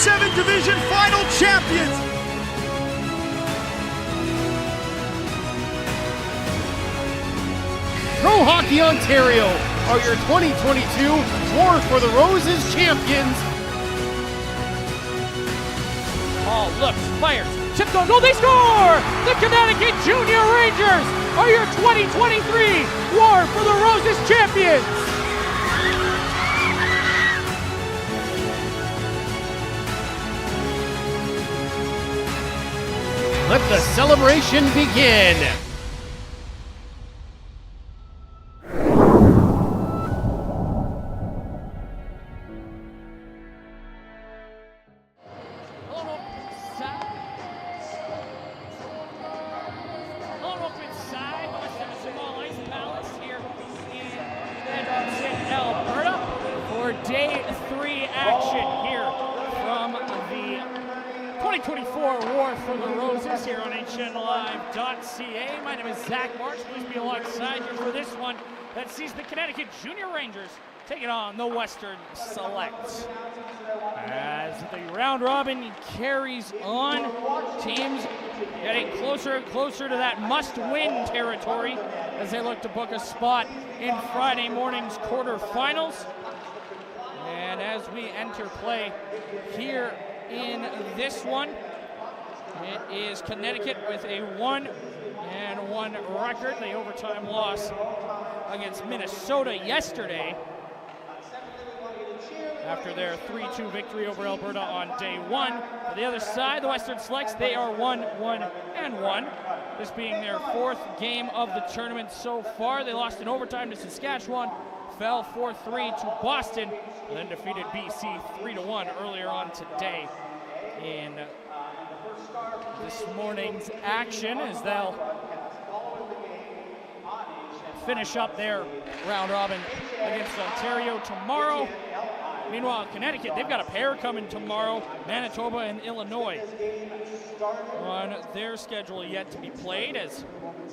7 Division Final champions. Pro Hockey Ontario are your 2022 War for the Roses champions. Paul looks, fires, chipped on goal, they score! The Connecticut Junior Rangers are your 2023 War for the Roses champions! Let the celebration begin. Day 3 action here from the 2024 War for the Roses here on hnlive.ca. My name is Zach March. Please be alongside you for this one that sees the Connecticut Junior Rangers taking on the Western Selects. As the round robin carries on, teams getting closer and closer to that must-win territory as they look to book a spot in Friday morning's quarterfinals. And as we enter play here in this one, it is Connecticut with a 1-1 record. The overtime loss against Minnesota yesterday after their 3-2 victory over Alberta on day 1. On the other side, the Western Selects, they are 1-1. This being their 4th game of the tournament so far. They lost in overtime to Saskatchewan, fell 4-3 to Boston, and then defeated BC 3-1 earlier on today in this morning's action, as they'll finish up their round robin against Ontario tomorrow. Meanwhile, Connecticut, they've got a pair coming tomorrow, Manitoba and Illinois on their schedule yet to be played, as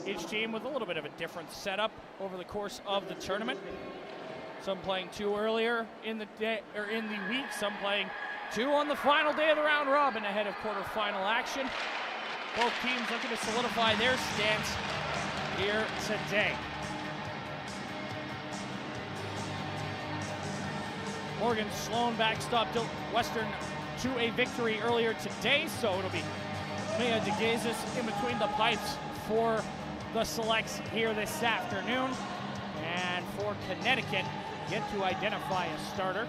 each team with a little bit of a different setup over the course of the tournament. Some playing 2 earlier in the day or in the week, some playing 2 on the final day of the round robin ahead of quarterfinal action. Both teams looking to solidify their stance here today. Morgan Sloan backstopped Western to a victory earlier today, so it'll be Mia DeGazis in between the pipes for the Selects here this afternoon. And for Connecticut, yet to identify a starter.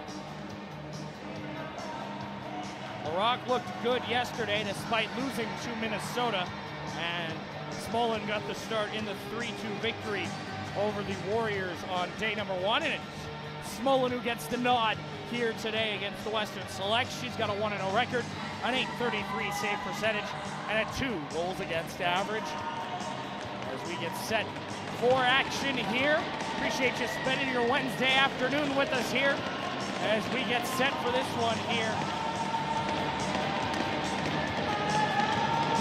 The Rock looked good yesterday despite losing to Minnesota, and Smolin got the start in the 3-2 victory over the Warriors on day number 1, and it's Smolin who gets the nod here today against the Western Selects. She's got a 1-0 record, an .833 save percentage, and a 2 goals against average. As we get set for action here, appreciate you spending your Wednesday afternoon with us here as we get set for this one here.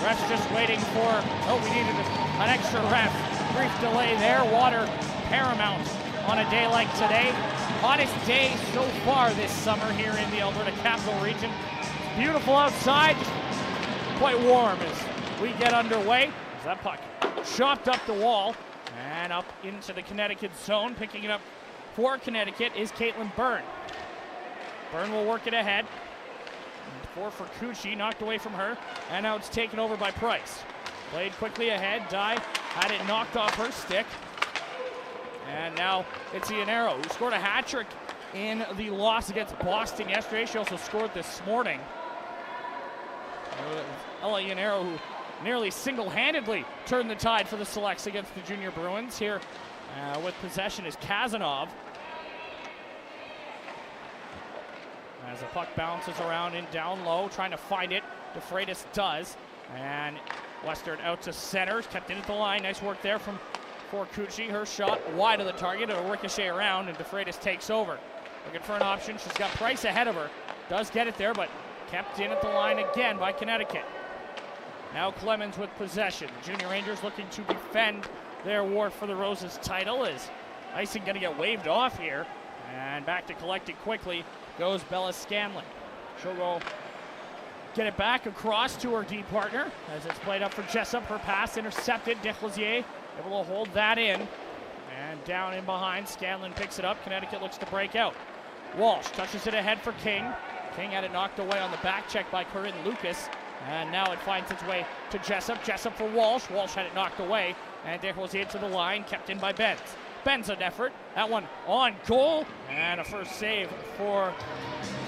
Ref's just waiting for, we needed an extra ref. Brief delay there, water paramount on a day like today. Hottest day so far this summer here in the Alberta Capital Region. Beautiful outside, quite warm as we get underway. As that puck chopped up the wall and up into the Connecticut zone. Picking it up for Connecticut is Caitlin Byrne. Byrne will work it ahead. For Cucci, knocked away from her, and now it's taken over by Price. Played quickly ahead, Dye had it knocked off her stick. And now it's Iannero, who scored a hat trick in the loss against Boston yesterday. She also scored this morning. Ella Iannero, who nearly single-handedly turned the tide for the Selects against the Junior Bruins. Here with possession is Kazanov. As the puck bounces around and down low, trying to find it, DeFreitas does. And Western out to center, kept in at the line. Nice work there from Cucci. Her shot wide of the target, it'll ricochet around, and DeFreitas takes over. Looking for an option, she's got Price ahead of her. Does get it there, but kept in at the line again by Connecticut. Now Clemens with possession. Junior Rangers looking to defend their War for the Roses title. Is icing gonna get waved off here? And back to collect it quickly goes Bella Scanlon. She'll go get it back across to her D partner as it's played up for Jessup. Her pass intercepted. Desclosier able to hold that in. And down in behind, Scanlon picks it up. Connecticut looks to break out. Walsh touches it ahead for King. King had it knocked away on the back check by Corinne Lucas. And now it finds its way to Jessup. Jessup for Walsh. Walsh had it knocked away. And Desclosier to the line, kept in by Benz. Benz an effort. That one on goal. And a first save for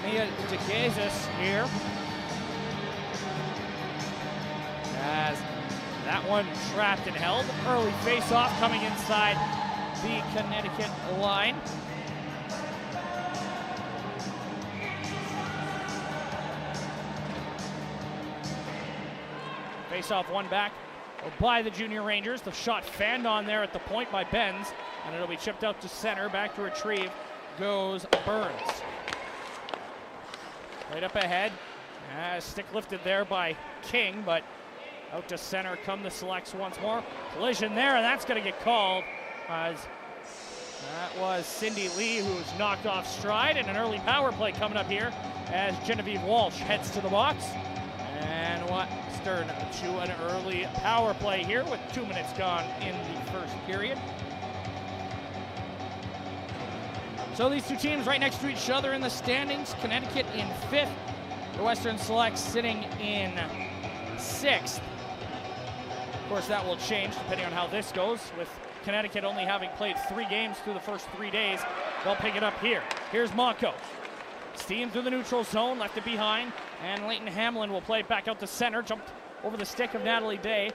Mia DeGazis here. As that one trapped and held. Early face-off coming inside the Connecticut line. Face-off one back by the Junior Rangers. The shot fanned on there at the point by Benz, and it'll be chipped out to center. Back to retrieve goes Burns. Right up ahead. Stick lifted there by King, but out to center come the Selects once more. Collision there, and that's going to get called. As that was Cindy Lee, who was knocked off stride, and an early power play coming up here as Genevieve Walsh heads to the box. And Western to an early power play here with 2 minutes gone in the first period. So these two teams right next to each other in the standings. Connecticut in 5th. The Western Selects sitting in 6th. Of course, that will change depending on how this goes. With Connecticut only having played 3 games through the first 3 days, they'll pick it up here. Here's Mako. Steam through the neutral zone, left it behind, and Leighton Hamlin will play it back out to center. Jumped over the stick of Natalie Dye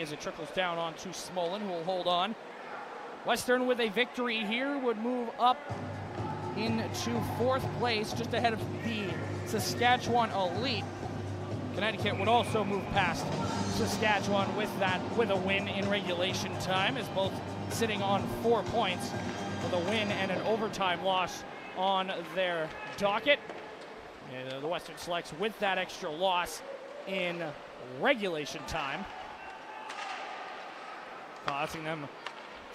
as it trickles down onto Smolin, who will hold on. Western with a victory here would move up into 4th place, just ahead of the Saskatchewan Elite. Connecticut would also move past Saskatchewan with a win in regulation time, as both sitting on 4 points with a win and an overtime loss on their docket. And the Western Selects with that extra loss in regulation time, causing them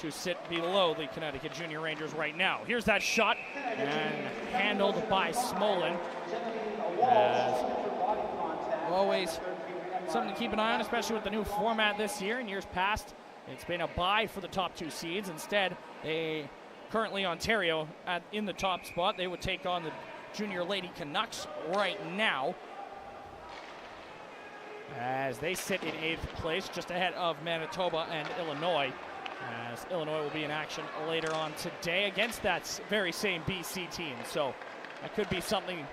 to sit below the Connecticut Junior Rangers right now. Here's that shot, and handled by Smolin. As always, something to keep an eye on, especially with the new format this year. In years past, it's been a bye for the top 2 seeds. Instead, currently Ontario in the top spot. They would take on the Junior Lady Canucks right now, as they sit in 8th place, just ahead of Manitoba and Illinois, as Illinois will be in action later on today against that very same BC team. So that could be something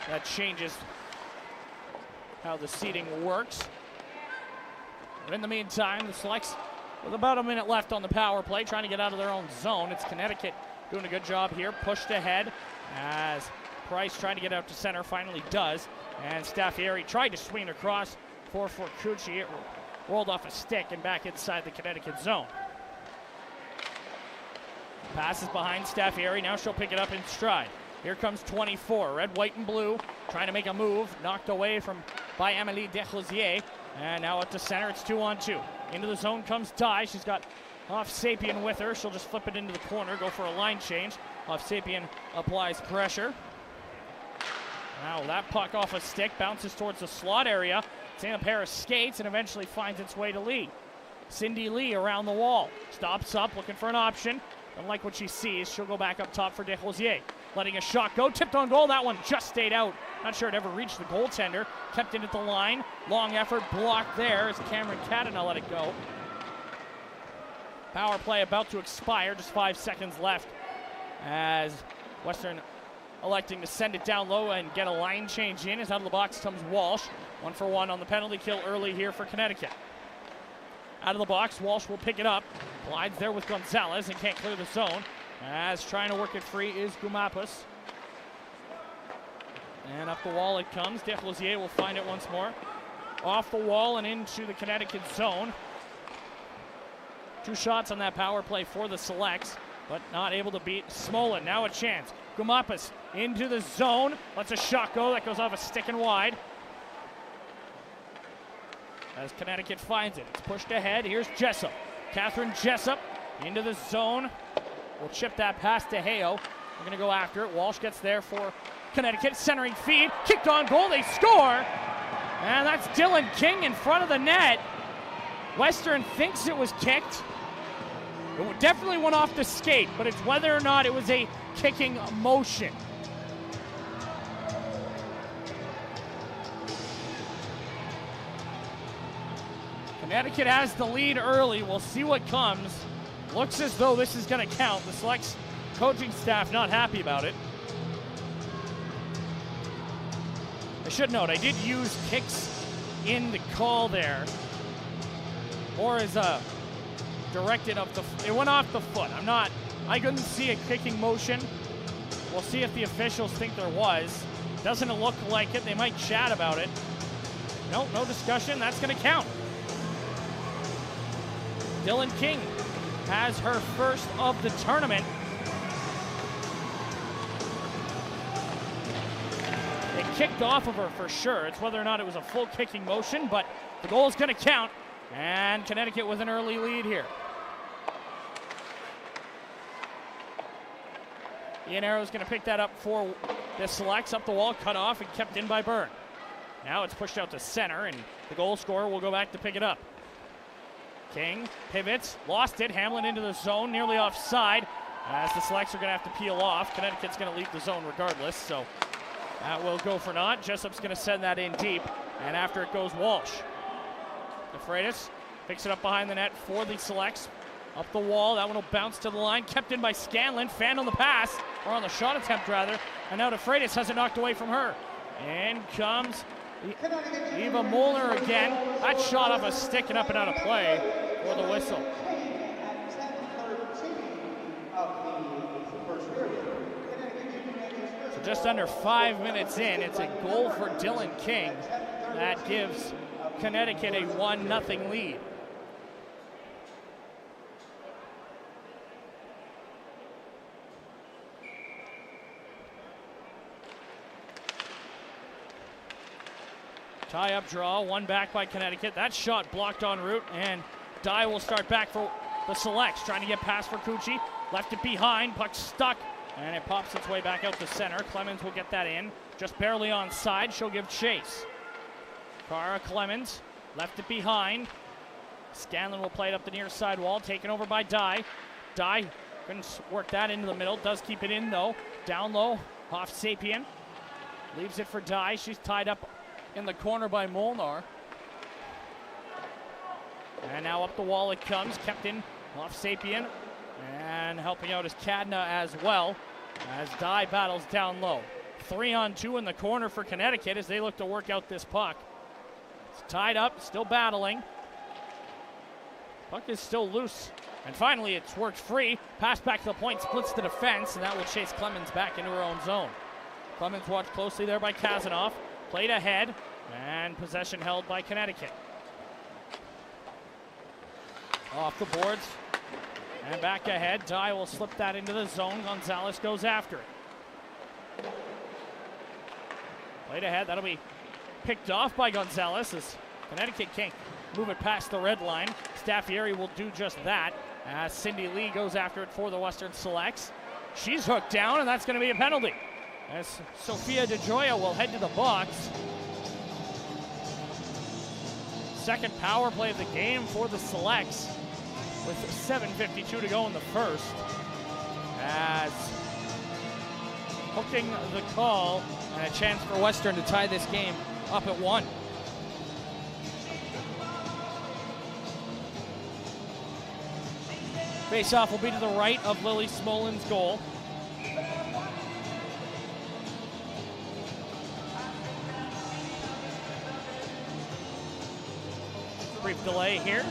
that changes how the seeding works. But in the meantime, the Selects, with about a minute left on the power play, trying to get out of their own zone. It's Connecticut doing a good job here, pushed ahead as Price trying to get out to center, finally does. And Staffieri tried to swing across for Forcucci. It rolled off a stick and back inside the Connecticut zone. Passes behind Staffieri. Now she'll pick it up in stride. Here comes 24, red, white, and blue, trying to make a move, knocked away by Amélie Desclosier. And now at the center, it's 2-on-2. Into the zone comes Dye. She's got Sapien with her. She'll just flip it into the corner, go for a line change. Sapien applies pressure. Now that puck off a stick, bounces towards the slot area. It's in a pair of skates and eventually finds its way to Lee. Cindy Lee around the wall. Stops up, looking for an option. Don't like what she sees. She'll go back up top for Desclosier. Letting a shot go, tipped on goal. That one just stayed out. Not sure it ever reached the goaltender. Kept it at the line. Long effort, blocked there as Cameron Cadena let it go. Power play about to expire, just 5 seconds left, as Western electing to send it down low and get a line change in. As out of the box comes Walsh. 1-for-1 on the penalty kill early here for Connecticut. Out of the box, Walsh will pick it up. Glides there with Gonzalez and can't clear the zone. As trying to work it free is Gumapus. And up the wall it comes. Desclosier will find it once more. Off the wall and into the Connecticut zone. 2 shots on that power play for the Selects, but not able to beat Smolin. Now a chance. Gumapus into the zone. Lets a shot go. That goes off a stick and wide. As Connecticut finds it. It's pushed ahead. Here's Jessup. Catherine Jessup into the zone. We'll chip that pass to Heo. We're going to go after it. Walsh gets there for Connecticut, centering feed, kicked on goal, they score! And that's Dylan King in front of the net. Western thinks it was kicked. It definitely went off the skate, but it's whether or not it was a kicking motion. Connecticut has the lead early. We'll see what comes. Looks as though this is going to count. The Selects coaching staff not happy about it. I should note, I did use kicks in the call there. Or as a directed of the, it went off the foot. I couldn't see a kicking motion. We'll see if the officials think there was. Doesn't look like it. They might chat about it. No discussion. That's going to count. Dylan King has her first of the tournament. It kicked off of her for sure. It's whether or not it was a full kicking motion, but the goal is going to count. And Connecticut with an early lead here. Ian Arrow's going to pick that up for the Selects. Up the wall, cut off, and kept in by Byrne. Now it's pushed out to center, and the goal scorer will go back to pick it up. King pivots, lost it. Hamlin into the zone, nearly offside. As the Selects are going to have to peel off. Connecticut's going to leave the zone regardless, so that will go for naught. Jessup's going to send that in deep, and after it goes Walsh. DeFreitas picks it up behind the net for the Selects. Up the wall, that one will bounce to the line. Kept in by Scanlon, fanned on the pass, or on the shot attempt rather. And now DeFreitas has it knocked away from her. In comes Eva Molnar again. That shot off a stick and up and out of play for the whistle. So just under 5 minutes in, it's a goal for Dylan King. That gives Connecticut a 1-0 lead. Tie-up draw, one back by Connecticut. That shot blocked en route, and Dye will start back for the Selects, trying to get past for Cucci. Left it behind, puck stuck, and it pops its way back out to center. Clemens will get that in, just barely onside. She'll give chase. Cara Clemens left it behind. Scanlon will play it up the near side wall, taken over by Dye. Dye couldn't work that into the middle, does keep it in though. Down low, off Sapien. Leaves it for Dye, she's tied up in the corner by Molnar. And now up the wall it comes, kept in off Sapien. And helping out is Cadna as well, as Dye battles down low. 3-on-2 in the corner for Connecticut as they look to work out this puck. It's tied up, still battling. Puck is still loose. And finally it's worked free. Pass back to the point, splits the defense, and that will chase Clemens back into her own zone. Clemens watched closely there by Kazanov. Played ahead, and possession held by Connecticut. Off the boards, and back ahead. Dye will slip that into the zone. Gonzalez goes after it. Played ahead, that'll be picked off by Gonzalez as Connecticut can't move it past the red line. Staffieri will do just that as Cindy Lee goes after it for the Western Selects. She's hooked down, and that's going to be a penalty, as Sophia DeGioia will head to the box. Second power play of the game for the Selects with 7:52 to go in the first. As hooking the call and a chance for Western to tie this game up at 1. Face-off will be to the right of Lily Smolin's goal. Brief delay here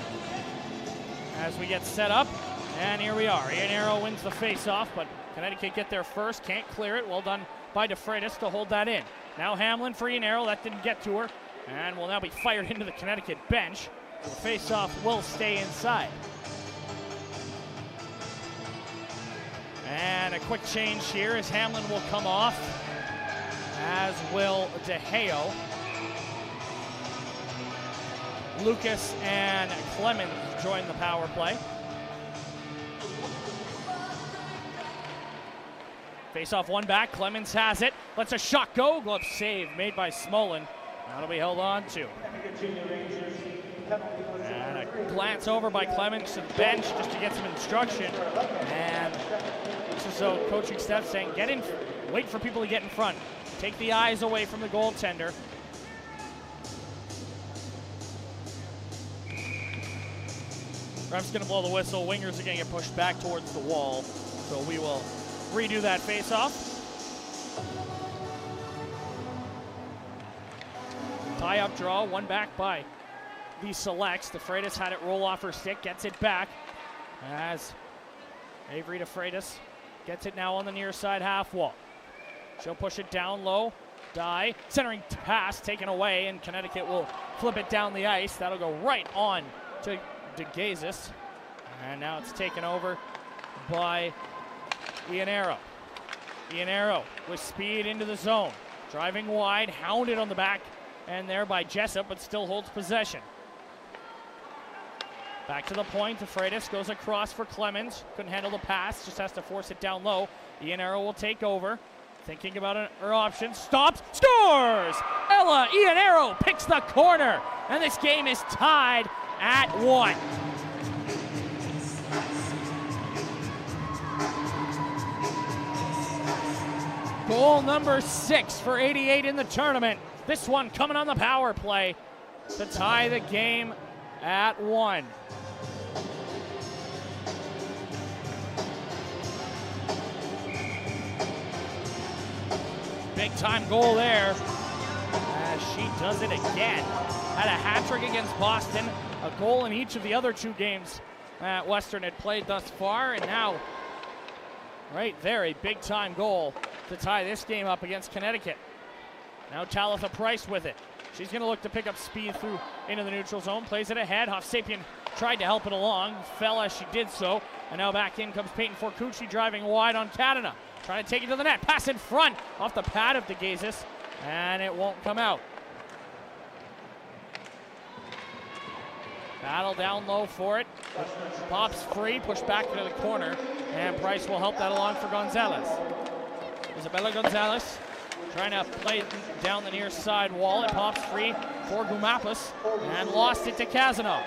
as we get set up, and here we are. Ian Arrow wins the face-off, but Connecticut get there first, can't clear it. Well done by DeFreitas to hold that in. Now Hamlin for Ian Arrow, that didn't get to her, and will now be fired into the Connecticut bench. The face-off will stay inside. And a quick change here as Hamlin will come off, as will DeHeo. Lucas and Clemens join the power play. Face off one back, Clemens has it. Lets a shot go, glove save made by Smolin. That'll be held on to. And a glance over by Clemens to the bench just to get some instruction. And this is so coaching staff saying, get in, wait for people to get in front. Take the eyes away from the goaltender. Ref's gonna blow the whistle. Wingers are gonna get pushed back towards the wall. So we will redo that face-off. Tie-up draw, one back by the Selects. De Freitas had it roll off her stick, gets it back as Avery De Freitas gets it now on the near side half wall. She'll push it down low. Dye, centering pass taken away, and Connecticut will flip it down the ice. That'll go right on to DeGazis. And now it's taken over by Ianero. Ianero with speed into the zone. Driving wide, hounded on the back, and there by Jessup, but still holds possession. Back to the point, De Freitas goes across for Clemens. Couldn't handle the pass, just has to force it down low. Ianero will take over. Thinking about her options, stops, scores! Ella Ianero picks the corner, and this game is tied at 1. Goal number 6 for 88 in the tournament. This one coming on the power play to tie the game at 1. Big time goal there as she does it again. Had a hat trick against Boston, a goal in each of the other 2 games that Western had played thus far, and now right there a big time goal to tie this game up against Connecticut. Now Talitha Price with it. She's going to look to pick up speed through into the neutral zone, plays it ahead. Hovsepian tried to help it along, fell as she did so, and now back in comes Peyton Forcucci driving wide on Kadena. Trying to take it to the net. Pass in front off the pad of DeGazis, and it won't come out. Battle down low for it. Pops free, pushed back into the corner, and Price will help that along for Gonzalez. Isabella Gonzalez trying to play down the near side wall. It pops free for Gumapis, and lost it to Kazanov.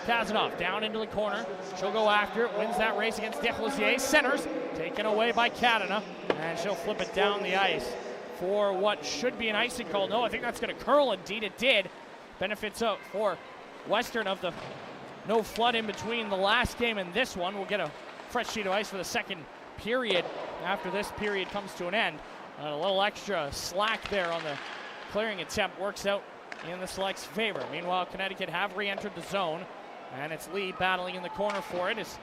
Kazanov down into the corner. She'll go after it, wins that race against Desrosiers. Centers, taken away by Kadena, and she'll flip it down the ice for what should be an icing call. No, I think that's going to curl. Indeed, it did. Benefits out for Western of the no flood in between the last game and this one. We'll get a fresh sheet of ice for the second period after this period comes to an end. A little extra slack there on the clearing attempt works out in the Select's favor. Meanwhile, Connecticut have re-entered the zone, and it's Lee battling in the corner for it. Is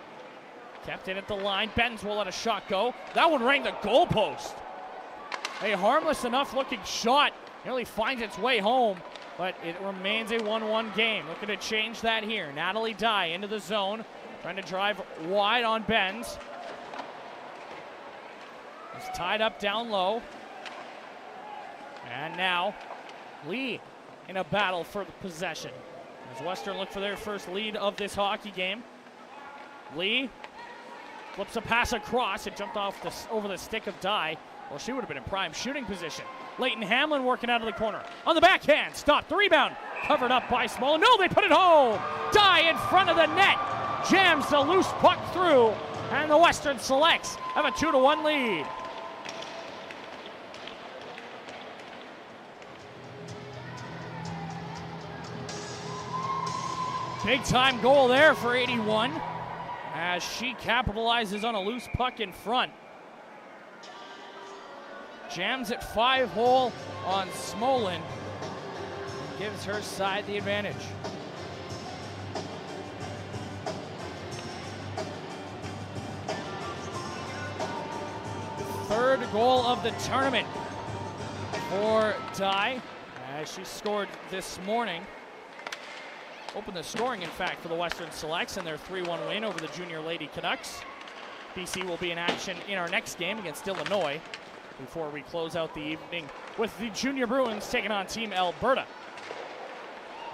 kept in at the line. Benz will let a shot go. That one rang the goalpost. A harmless enough looking shot. Nearly finds its way home, but it remains a 1-1 game. Looking to change that here. Natalie Dye into the zone. Trying to drive wide on Benz. It's tied up down low. And now Lee in a battle for possession as Western look for their first lead of this hockey game. Lee flips a pass across. It jumped off over the stick of Dye. Well, she would have been in prime shooting position. Leighton Hamlin working out of the corner. On the backhand, stopped. The rebound covered up by Small. No, they put it home. Dye in front of the net. Jams the loose puck through. And the Western Selects have a 2-1 lead. Big time goal there for 81 as she capitalizes on a loose puck in front. Jams it 5-hole on Smolin. Gives her side the advantage. Third goal of the tournament for Dye as she scored this morning. Opened the scoring, in fact, for the Western Selects in their 3-1 win over the Junior Lady Canucks. BC will be in action in our next game against Illinois before we close out the evening with the Junior Bruins taking on Team Alberta.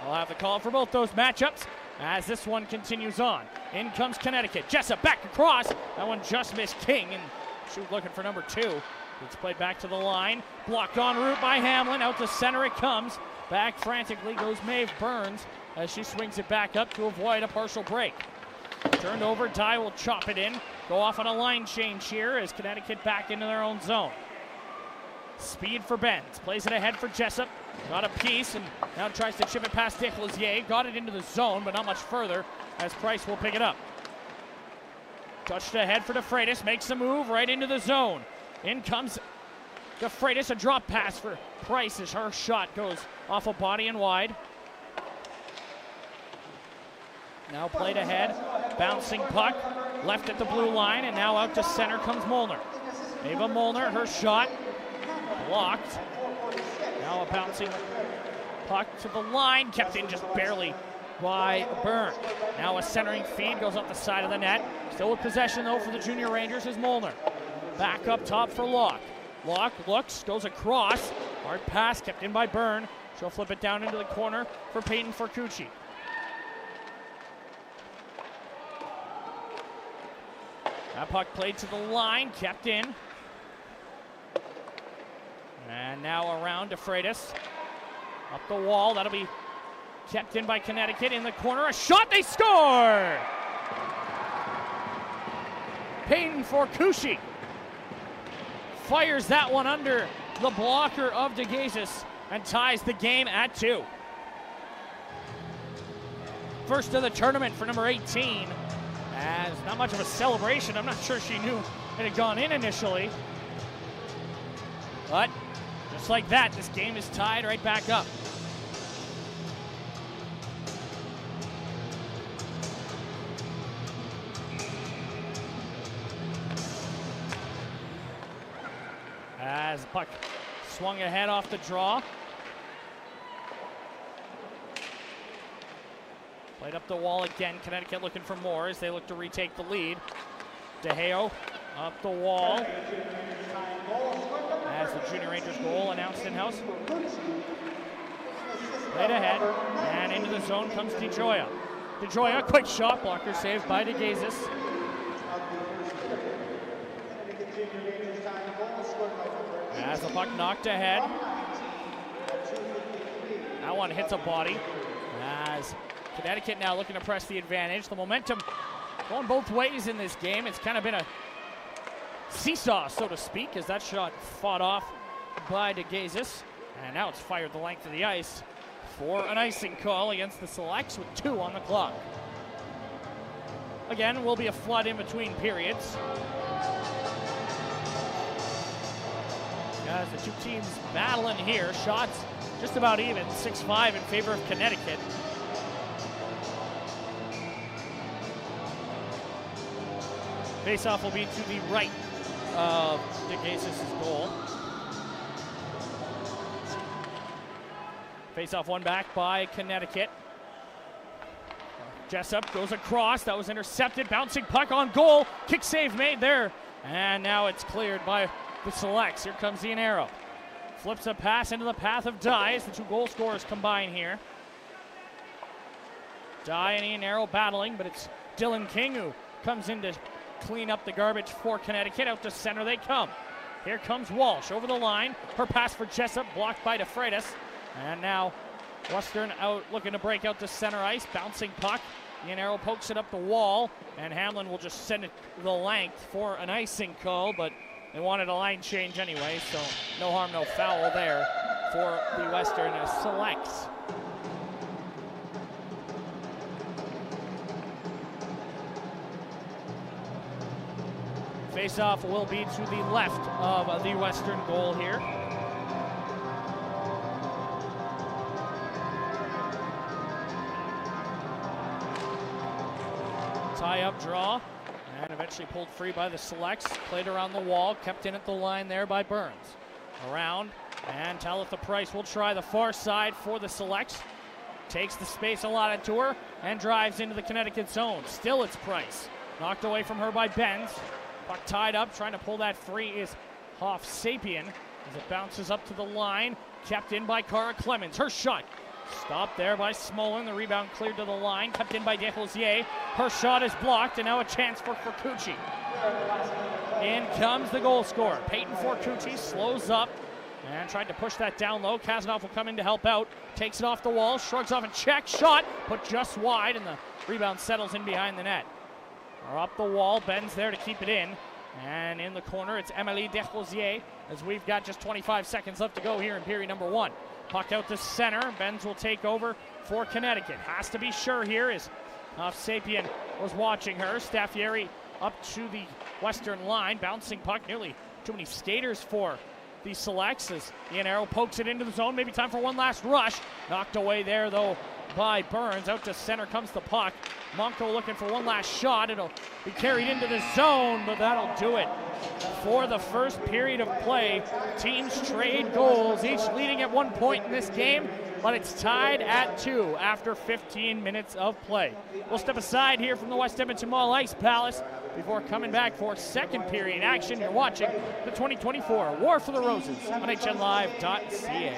I'll have the call for both those matchups as this one continues on. In comes Connecticut. Jessup back across. That one just missed King, and she was looking for number 2. It's played back to the line. Blocked en route by Hamlin. Out to center it comes. Back frantically goes Maeve Burns as she swings it back up to avoid a partial break. Turned over. Dye will chop it in. Go off on a line change here as Connecticut back into their own zone. Speed for Benz. Plays it ahead for Jessup. Got a piece and now tries to chip it past Desclosier. Got it into the zone, but not much further as Price will pick it up. Touched ahead for DeFreitas. Makes a move right into the zone. In comes DeFreitas. A drop pass for Price as her shot goes off a body and wide. Now played ahead. Bouncing puck. Left at the blue line, and now out to center comes Molnar. Ava Molnar, her shot blocked. Now a bouncing puck to the line, kept in just barely by Byrne. Now a centering feed goes up the side of the net. Still with possession though for the Junior Rangers is Molnar. Back up top for Locke. Locke looks, goes across. Hard pass kept in by Byrne. She'll flip it down into the corner for Peyton Forcucci. That puck played to the line, kept in. And now around to Freitas. Up the wall, that'll be kept in by Connecticut. In the corner, a shot, they score! Peyton Forcucci fires that one under the blocker of DeGazis and ties the game at 2. First of the tournament for number 18. As not much of a celebration. I'm not sure she knew it had gone in initially. But just like that, this game is tied right back up. As the puck swung ahead off the draw. Played up the wall again. Connecticut looking for more as they look to retake the lead. DeHeo up the wall. As the Junior Rangers goal announced in-house. Played ahead. And into the zone comes DeGioia. DeGioia, quick shot. Blocker saved by DeGazis. As the puck knocked ahead. That one hits a body. As Connecticut now looking to press the advantage. The momentum going both ways in this game. It's kind of been a seesaw, so to speak, as that shot fought off by DeGazis. And now it's fired the length of the ice for an icing call against the Selects with 2 on the clock. Again, will be a flood in between periods. As the two teams battling here. Shots just about even, 6-5 in favor of Connecticut. Faceoff will be to the right of DeGazis' goal. Faceoff won back by Connecticut. Jessup goes across. That was intercepted. Bouncing puck on goal. Kick save made there. And now it's cleared by the Selects. Here comes Ian Arrow. Flips a pass into the path of Dye as the two goal scorers combine here. Dye and Ian Arrow battling, but it's Dylan King who comes in to clean up the garbage for Connecticut. Out to center they come. Here comes Walsh over the line. Her pass for Jessup blocked by DeFreitas. And now Western out looking to break out to center ice. Bouncing puck. Ian Arrow pokes it up the wall. And Hamlin will just send it the length for an icing call. But they wanted a line change anyway. So no harm, no foul there for the Western Selects. Face-off will be to the left of the Western goal here. Tie-up draw, and eventually pulled free by the Selects. Played around the wall, kept in at the line there by Burns. Around, and Talitha Price will try the far side for the Selects. Takes the space allotted to her, and drives into the Connecticut zone. Still it's Price. Knocked away from her by Benz. Puck tied up, trying to pull that free is Hoff Sapien as it bounces up to the line. Kept in by Cara Clemens. Her shot stopped there by Smolin. The rebound cleared to the line. Kept in by Desclosier. Her shot is blocked, and now a chance for Forcucci. In comes the goal scorer. Peyton Forcucci slows up and tried to push that down low. Kazanov will come in to help out. Takes it off the wall, shrugs off a check shot, put just wide, and the rebound settles in behind the net. Or up the wall, Ben's there to keep it in. And in the corner, it's Émilie Desrosiers, as we've got just 25 seconds left to go here in period number 1. Puck out to center. Benz will take over for Connecticut. Has to be sure here as Sapien was watching her. Staffieri up to the western line. Bouncing puck, nearly too many skaters for the Selects as Ian Arrow pokes it into the zone. Maybe time for one last rush. Knocked away there, though, by Burns. Out to center comes the puck. Monko looking for one last shot. It'll be carried into the zone, but that'll do it for the first period of play. Teams trade goals, each leading at 1 point in this game, but it's tied at 2 after 15 minutes of play. We'll step aside here from the West Edmonton Mall Ice Palace before coming back for second period action. You're watching the 2024 War for the Roses on HNLive.ca.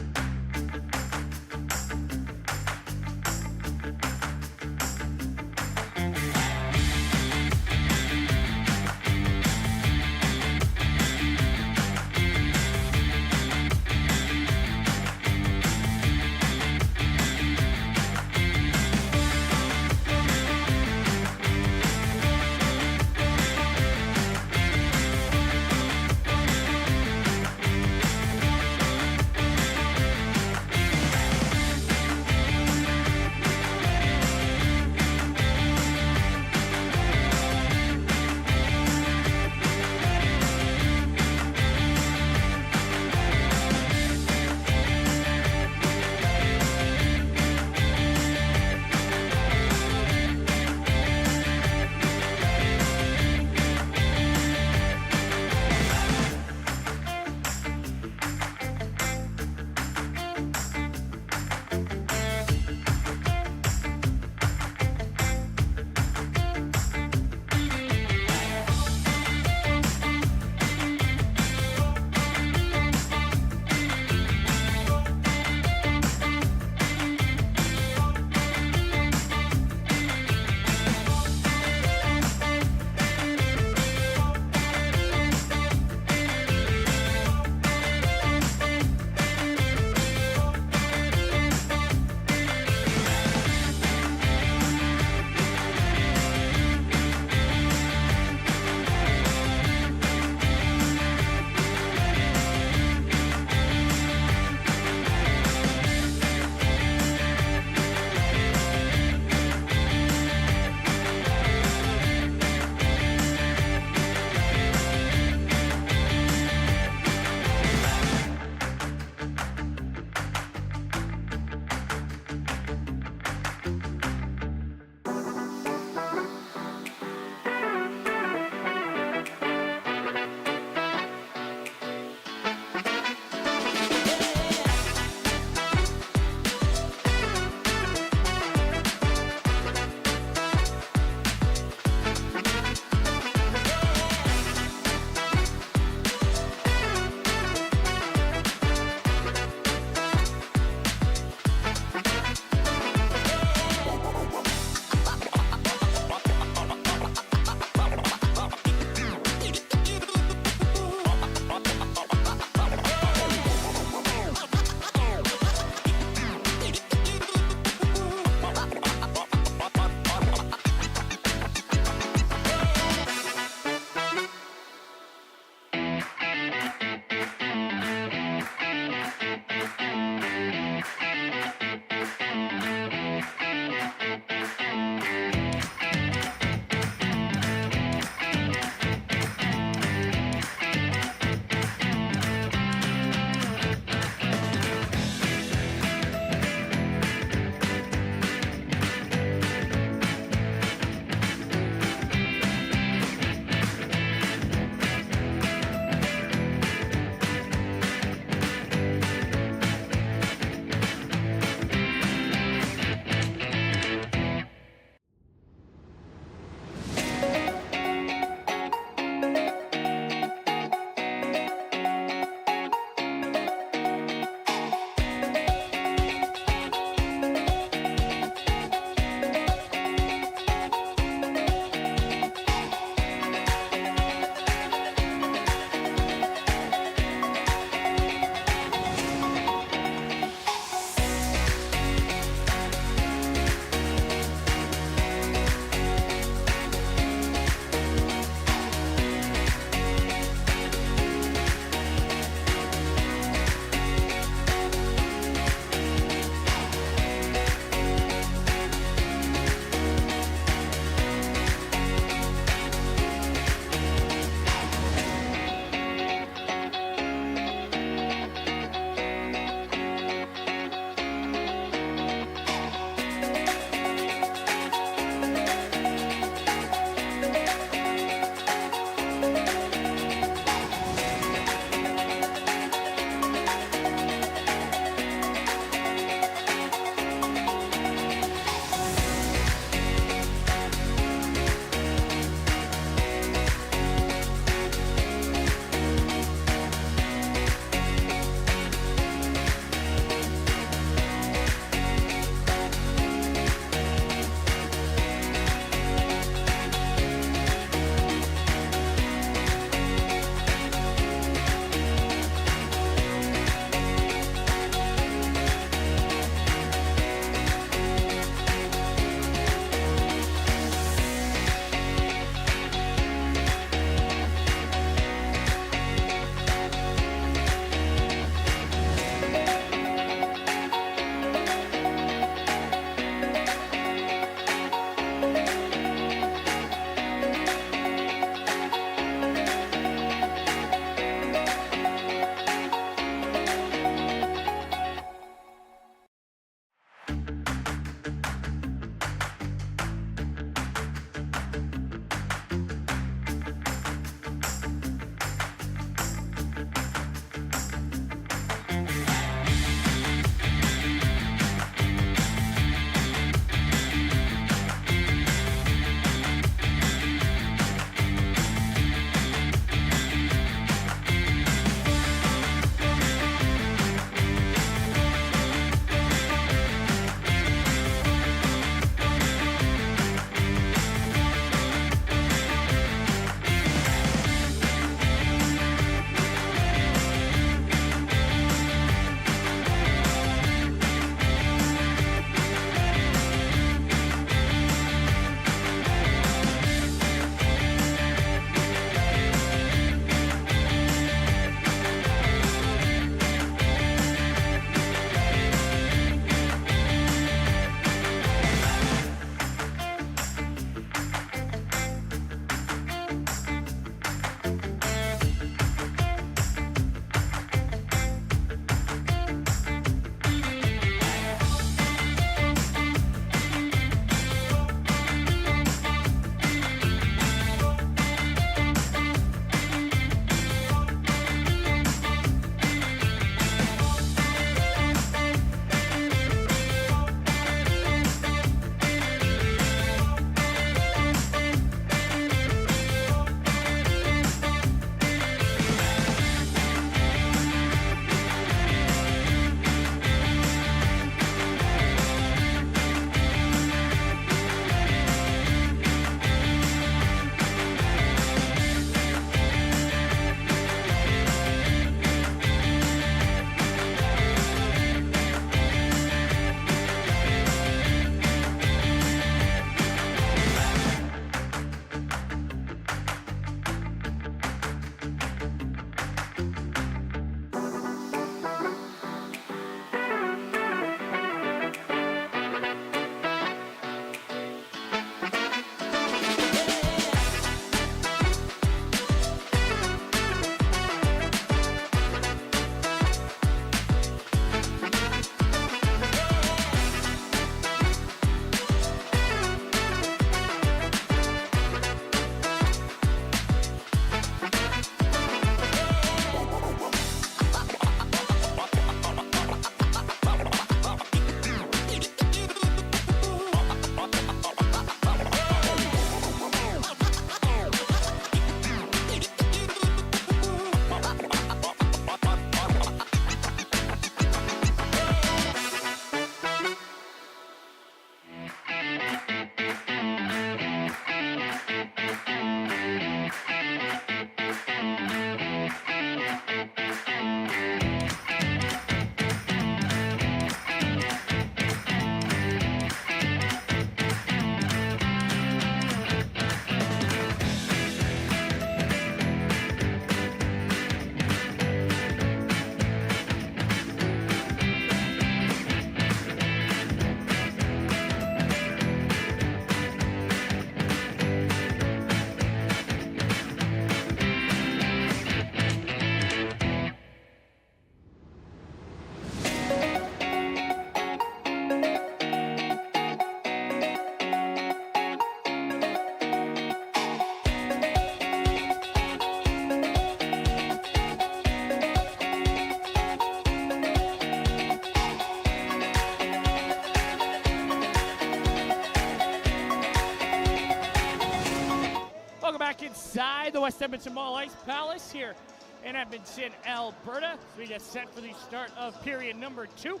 West Edmonton Mall Ice Palace here in Edmonton, Alberta. As we get set for the start of period number 2.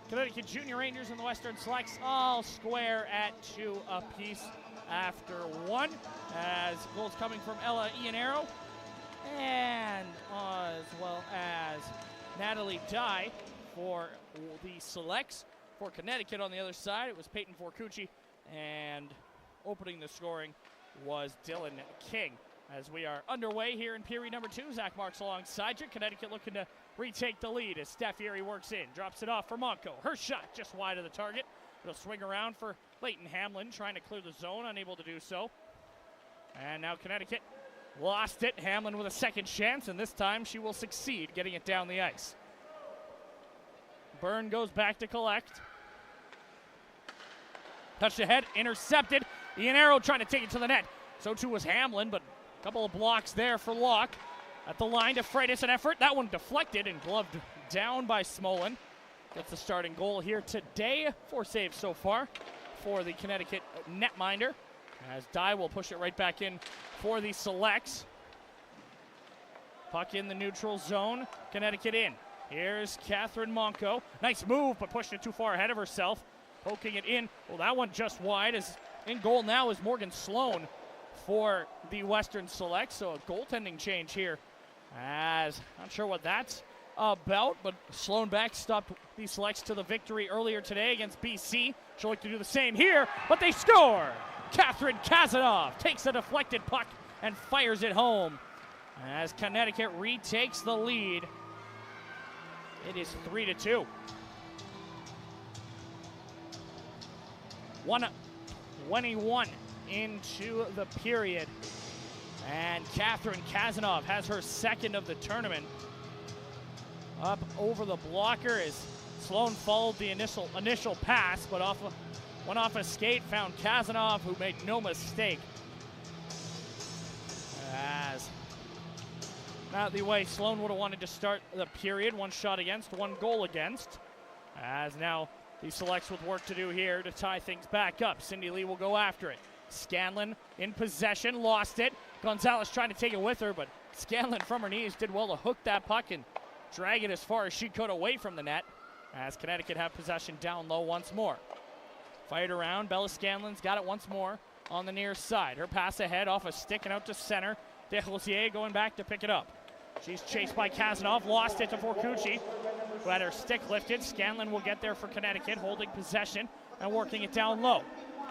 Connecticut Junior Rangers and the Western Selects all square at 2 apiece after 1. As goals coming from Ella Ianero and as well as Natalie Dye for the Selects. For Connecticut on the other side, it was Peyton Forcucci, and opening the scoring was Dylan King. As we are underway here in period number 2, Zach Marks alongside you. Connecticut looking to retake the lead as Staffieri works in, drops it off for Monco. Her shot just wide of the target. It'll swing around for Leighton Hamlin, trying to clear the zone, unable to do so. And now Connecticut lost it. Hamlin with a second chance, and this time she will succeed getting it down the ice. Byrne goes back to collect. Touched ahead, intercepted. Ianero trying to take it to the net. So too was Hamlin, but a couple of blocks there for Locke. At the line to Freitas, an effort. That one deflected and gloved down by Smolin. Gets the starting goal here today. 4 saves so far for the Connecticut netminder. As Dye will push it right back in for the Selects. Puck in the neutral zone. Connecticut in. Here's Catherine Monco. Nice move, but pushed it too far ahead of herself. Poking it in. Well, that one just wide. As in goal now is Morgan Sloan for the Western Select. So a goaltending change here. As not sure what that's about, but Sloan backstopped the Selects to the victory earlier today against BC. She'll look to do the same here, but they score! Catherine Kazanov takes a deflected puck and fires it home. As Connecticut retakes the lead, it is 3-2. 1:21 into the period. And Catherine Kazanov has her second of the tournament. Up over the blocker as Sloan followed the initial pass, but went off a skate, found Kazanov, who made no mistake. As not the way Sloan would have wanted to start the period. 1 shot against, 1 goal against. As now the Selects with work to do here to tie things back up. Cindy Lee will go after it. Scanlon in possession, lost it. Gonzalez trying to take it with her, but Scanlon from her knees did well to hook that puck and drag it as far as she could away from the net. As Connecticut have possession down low once more. Fired around, Bella Scanlon's got it once more on the near side. Her pass ahead off a stick and out to center. Desrosiers going back to pick it up. She's chased by Kazanov, lost it to Forcucci, who had her stick lifted. Scanlon will get there for Connecticut, holding possession and working it down low.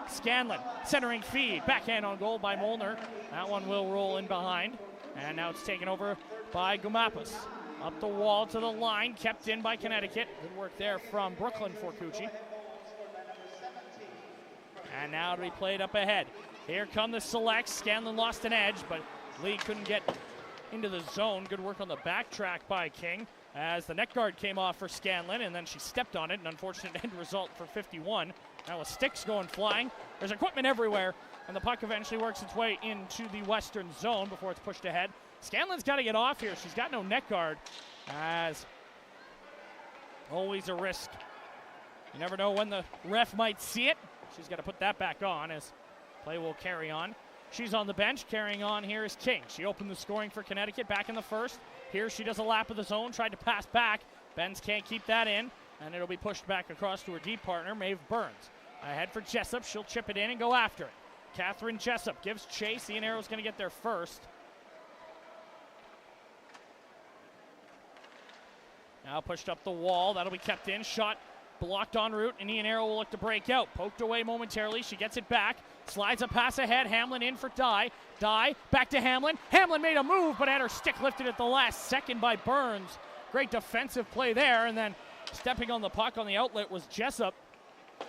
Scanlon, centering feed, backhand on goal by Molnar. That one will roll in behind. And now it's taken over by Gumapas. Up the wall to the line, kept in by Connecticut. Good work there from Brooklyn Forcucci. And now to be played up ahead. Here come the Selects. Scanlon lost an edge, but Lee couldn't get into the zone. Good work on the backtrack by King as the net guard came off for Scanlon, and then she stepped on it. An unfortunate end result for 51. Now with sticks going flying. There's equipment everywhere, and the puck eventually works its way into the western zone before it's pushed ahead. Scanlon's got to get off here. She's got no net guard, as always a risk. You never know when the ref might see it. She's got to put that back on as play will carry on. She's on the bench. Carrying on here is King. She opened the scoring for Connecticut back in the first. Here she does a lap of the zone, tried to pass back. Benz can't keep that in, and it'll be pushed back across to her deep partner, Maeve Burns. Ahead for Jessup. She'll chip it in and go after it. Catherine Jessup gives chase. Ianero's going to get there first. Now pushed up the wall. That'll be kept in. Shot blocked en route, and Ianero will look to break out. Poked away momentarily. She gets it back. Slides a pass ahead. Hamlin in for Dye. Dye back to Hamlin. Hamlin made a move, but had her stick lifted at the last second by Burns. Great defensive play there, and then stepping on the puck on the outlet was Jessup.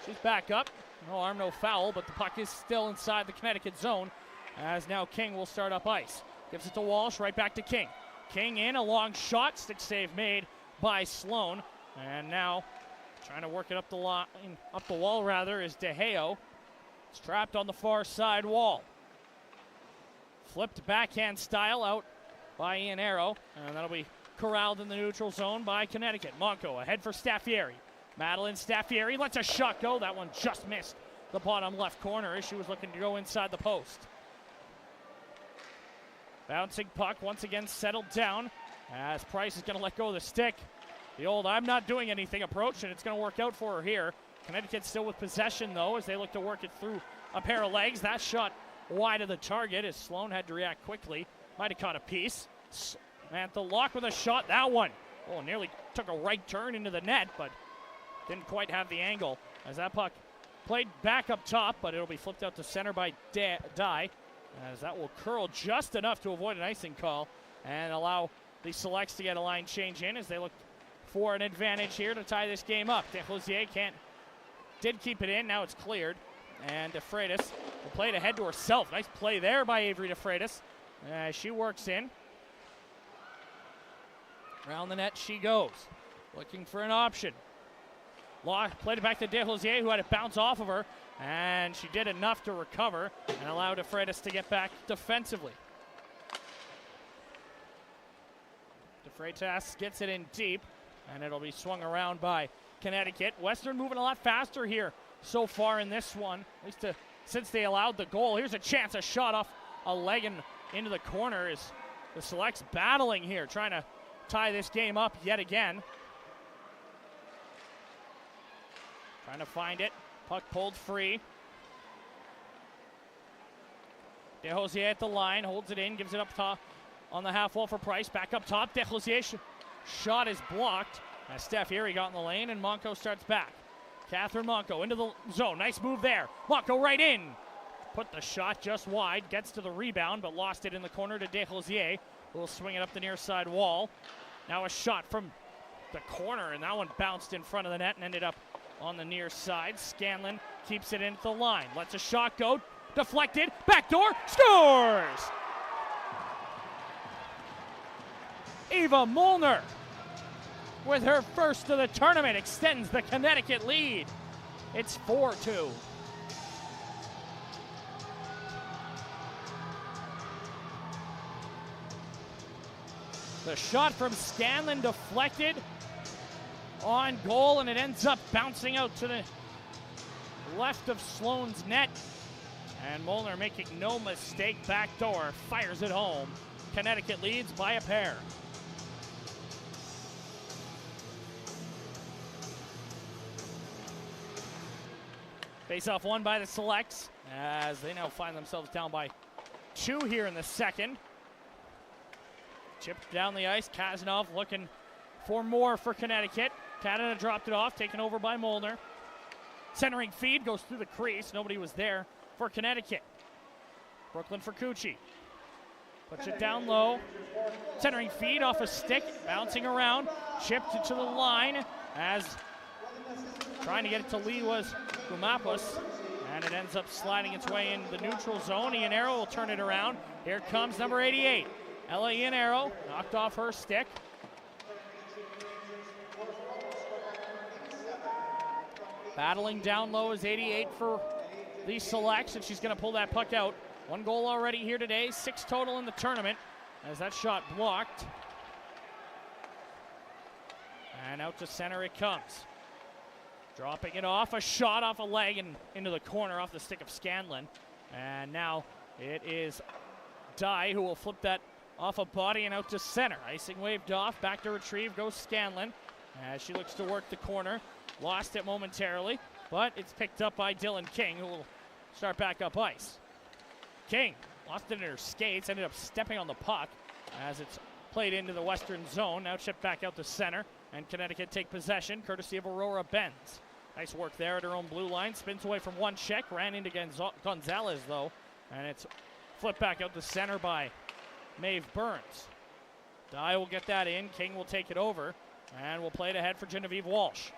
She's back up. No harm, no foul, but the puck is still inside the Connecticut zone, as now King will start up ice. Gives it to Walsh, right back to King. King in, a long shot. Stick save made by Sloan. And now trying to work it up the line, up the wall rather, is De Geo. It's trapped on the far side wall. Flipped backhand style out by Ianero, and that'll be corralled in the neutral zone by Connecticut. Monco ahead for Staffieri. Madeline Staffieri lets a shot go. That one just missed the bottom left corner as she was looking to go inside the post. Bouncing puck once again settled down as Price is going to let go of the stick. The old "I'm not doing anything" approach, and it's going to work out for her here. Connecticut still with possession, though, as they look to work it through a pair of legs. That shot wide of the target as Sloan had to react quickly. Might have caught a piece. Samantha Locke with a shot. That one, oh, nearly took a right turn into the net, but didn't quite have the angle as that puck played back up top, but it'll be flipped out to center by Dye, as that will curl just enough to avoid an icing call and allow the Selects to get a line change in as they look for an advantage here to tie this game up. Desrosiers did keep it in, now it's cleared, and DeFreitas will play it ahead to herself. Nice play there by Avery DeFreitas. She works in. Around the net she goes, looking for an option. Law played it back to Desrosiers, who had it bounce off of her, and she did enough to recover and allow DeFreitas to get back defensively. DeFreitas gets it in deep, and it'll be swung around by Connecticut. Western moving a lot faster here so far in this one, at least since they allowed the goal. Here's a chance, a shot off a leg and into the corner as the Selects battling here, trying to tie this game up yet again. Trying to find it. Puck pulled free. Desrosiers at the line, holds it in, gives it up top on the half wall for Price. Back up top. Desrosiers shot is blocked. As Steph Erie got in the lane, and Monco starts back. Catherine Monco into the zone. Nice move there. Monco right in. Put the shot just wide. Gets to the rebound, but lost it in the corner to Desrosiers, who will swing it up the near side wall. Now a shot from the corner, and that one bounced in front of the net and ended up on the near side. Scanlon keeps it into the line. Lets a shot go. Deflected. Backdoor. Scores! Eva Molnar, with her first of the tournament, extends the Connecticut lead. It's 4-2. The shot from Scanlon deflected on goal, and it ends up bouncing out to the left of Sloan's net. And Molnar, making no mistake, backdoor, fires it home. Connecticut leads by a pair. Face-off won by the Selects as they now find themselves down by 2 here in the second. Chipped down the ice. Kazanov looking for more for Connecticut. Canada dropped it off, taken over by Molnar. Centering feed goes through the crease. Nobody was there for Connecticut. Brooklyn for Cucci. Puts it down low. Centering feed off a stick, bouncing around. Chipped it to the line as trying to get it to Lee was Gumapos. And it ends up sliding its way into the neutral zone. Ianero will turn it around. Here comes number 88. Ella Ianero knocked off her stick. Battling down low is 88 for the Selects, and she's going to pull that puck out. 1 goal already here today, 6 total in the tournament as that shot blocked. And out to center it comes. Dropping it off, a shot off a leg and into the corner off the stick of Scanlon. And now it is Dye who will flip that off a body and out to center. Icing waved off, back to retrieve goes Scanlon as she looks to work the corner. Lost it momentarily, but it's picked up by Dylan King, who will start back up ice. King lost it in her skates, ended up stepping on the puck as it's played into the western zone. Now chipped back out to center, and Connecticut take possession, courtesy of Aurora Benz. Nice work there at her own blue line. Spins away from one check, ran into Gonzalez, though, and it's flipped back out to center by Maeve Burns. Dye will get that in. King will take it over, and we'll play it ahead for Genevieve Walsh.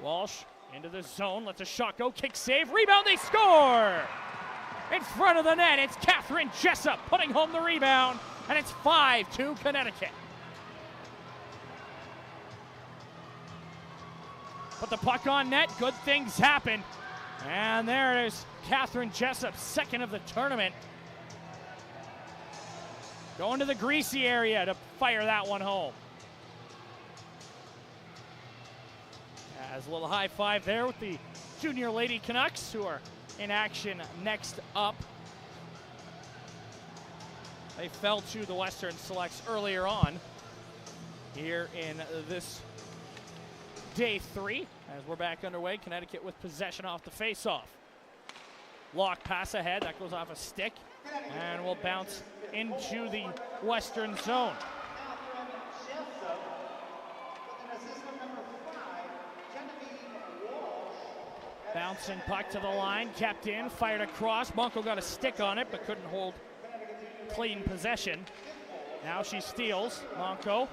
Walsh into the zone, lets a shot go, kick save, rebound, they score! In front of the net, it's Catherine Jessup putting home the rebound, and it's 5-2 Connecticut. Put the puck on net, good things happen. And there it is, Catherine Jessup, second of the tournament. Going to the greasy area to fire that one home. As a little high five there with the Junior Lady Canucks, who are in action next up. They fell to the Western Selects earlier on here in this day 3 as we're back underway. Connecticut with possession off the face-off. Lock pass ahead, that goes off a stick and will bounce into the Western zone. Bouncing puck to the line, kept in, fired across. Monko got a stick on it, but couldn't hold clean possession. Now she steals. Monko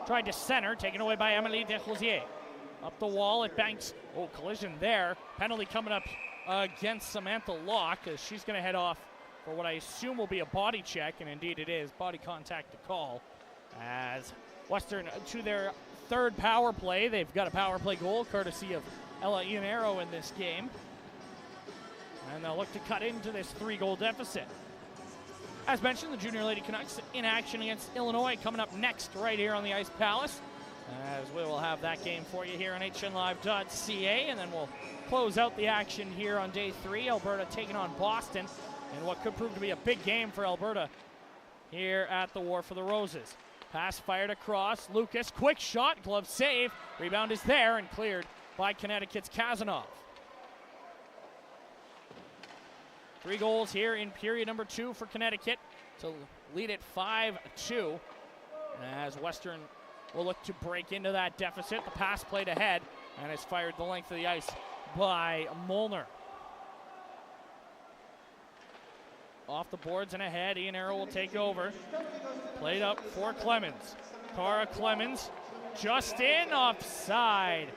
tried to center, taken away by Emily Desrosiers. Up the wall, it banks. Oh, collision there. Penalty coming up against Samantha Locke as she's going to head off for what I assume will be a body check, and indeed it is. Body contact to call. As Western to their third power play. They've got a power play goal courtesy of Ella Ianero in this game. And they'll look to cut into this 3-goal deficit. As mentioned, the Junior Lady Canucks in action against Illinois coming up next right here on the Ice Palace. As we will have that game for you here on hnlive.ca, and then we'll close out the action here on day 3. Alberta taking on Boston in what could prove to be a big game for Alberta here at the War for the Roses. Pass fired across. Lucas, quick shot, glove save. Rebound is there and cleared by Connecticut's Kazanov. 3 goals here in period number 2 for Connecticut to lead it 5-2. As Western will look to break into that deficit. The pass played ahead and is fired the length of the ice by Molnar. Off the boards and ahead, Ianero will take over. Played up for Clemens. Cara Clemens just in, offside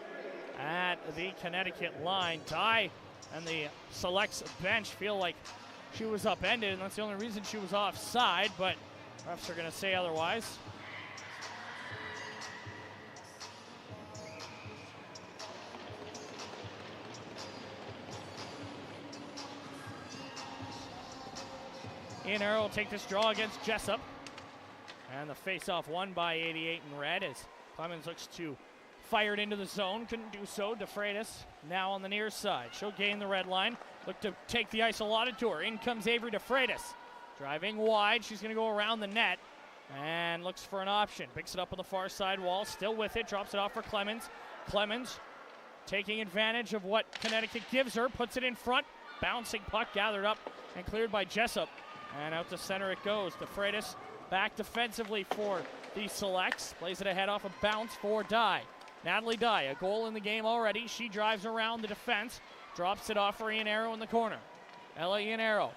at the Connecticut line. Dye and the Selects bench feel like she was upended, and that's the only reason she was offside, but refs are going to say otherwise. Ianero will take this draw against Jessup. And the face-off won by 88 in red as Clemens looks to fire it into the zone. Couldn't do so. DeFreitas now on the near side. She'll gain the red line. Look to take the ice allotted to her. In comes Avery DeFreitas. Driving wide. She's going to go around the net and looks for an option. Picks it up on the far side wall. Still with it. Drops it off for Clemens. Clemens taking advantage of what Connecticut gives her. Puts it in front. Bouncing puck gathered up and cleared by Jessup. And out to center it goes. DeFreitas back defensively for the Selects. Plays it ahead off a bounce for Dye. Natalie Dye, a goal in the game already. She drives around the defense. Drops it off for Ianero in the corner. Ella Ianero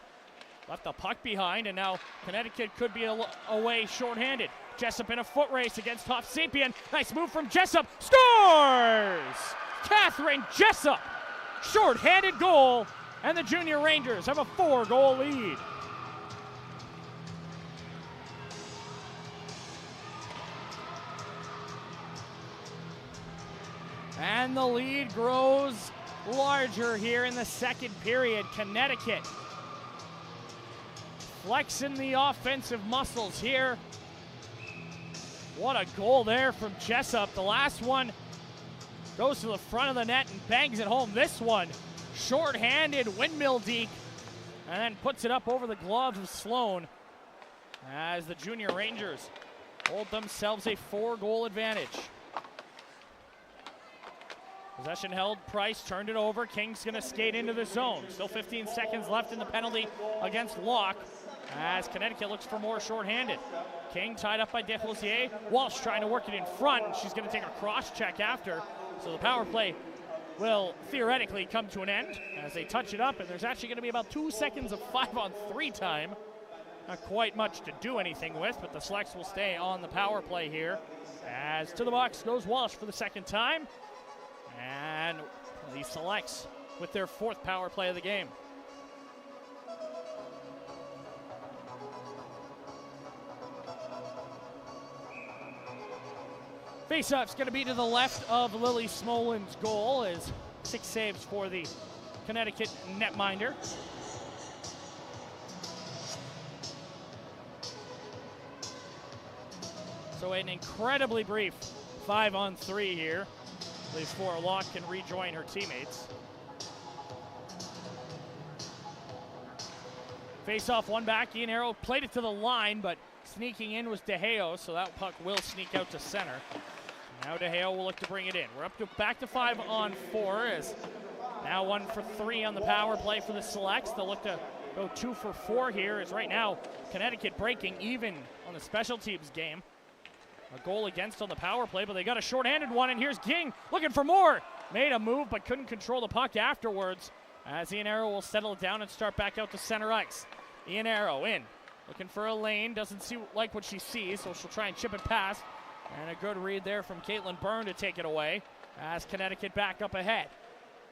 left the puck behind, and now Connecticut could be away shorthanded. Jessup in a foot race against Hovsepian. Nice move from Jessup. Scores! Catherine Jessup. Shorthanded goal, and the Junior Rangers have a 4-goal lead. And the lead grows larger here in the second period. Connecticut flexing the offensive muscles here. What a goal there from Jessup. The last one goes to the front of the net and bangs it home. This one, short-handed windmill deke, and then puts it up over the gloves of Sloan as the Junior Rangers hold themselves a 4-goal advantage. Possession held, Price turned it over. King's gonna skate into the zone. Still 15 seconds left in the penalty against Locke as Connecticut looks for more shorthanded. King tied up by Desrosiers. Walsh trying to work it in front, and she's gonna take a cross check after. So the power play will theoretically come to an end as they touch it up, and there's actually gonna be about 2 seconds of 5-on-3 time. Not quite much to do anything with, but the Selects will stay on the power play here. As to the box goes Walsh for the second time. And the Selects with their 4th power play of the game. Faceoff's going to be to the left of Lily Smolin's goal as 6 saves for the Connecticut netminder. So an incredibly brief 5-on-3 here. Before Locke can rejoin her teammates. Face off, one back. Ian Arrow played it to the line, but sneaking in was De Geo, so that puck will sneak out to center. Now De Geo will look to bring it in. We're up to back to 5-on-4 as now 1 for 3 on the power play for the Selects. They'll look to go 2 for 4 here as right now Connecticut breaking even on the special teams game. A goal against on the power play, but they got a shorthanded one, and here's King looking for more. Made a move, but couldn't control the puck afterwards as Ian Arrow will settle it down and start back out to center ice. Ian Arrow in, looking for a lane, doesn't like what she sees, so she'll try and chip it past. And a good read there from Caitlin Byrne to take it away as Connecticut back up ahead.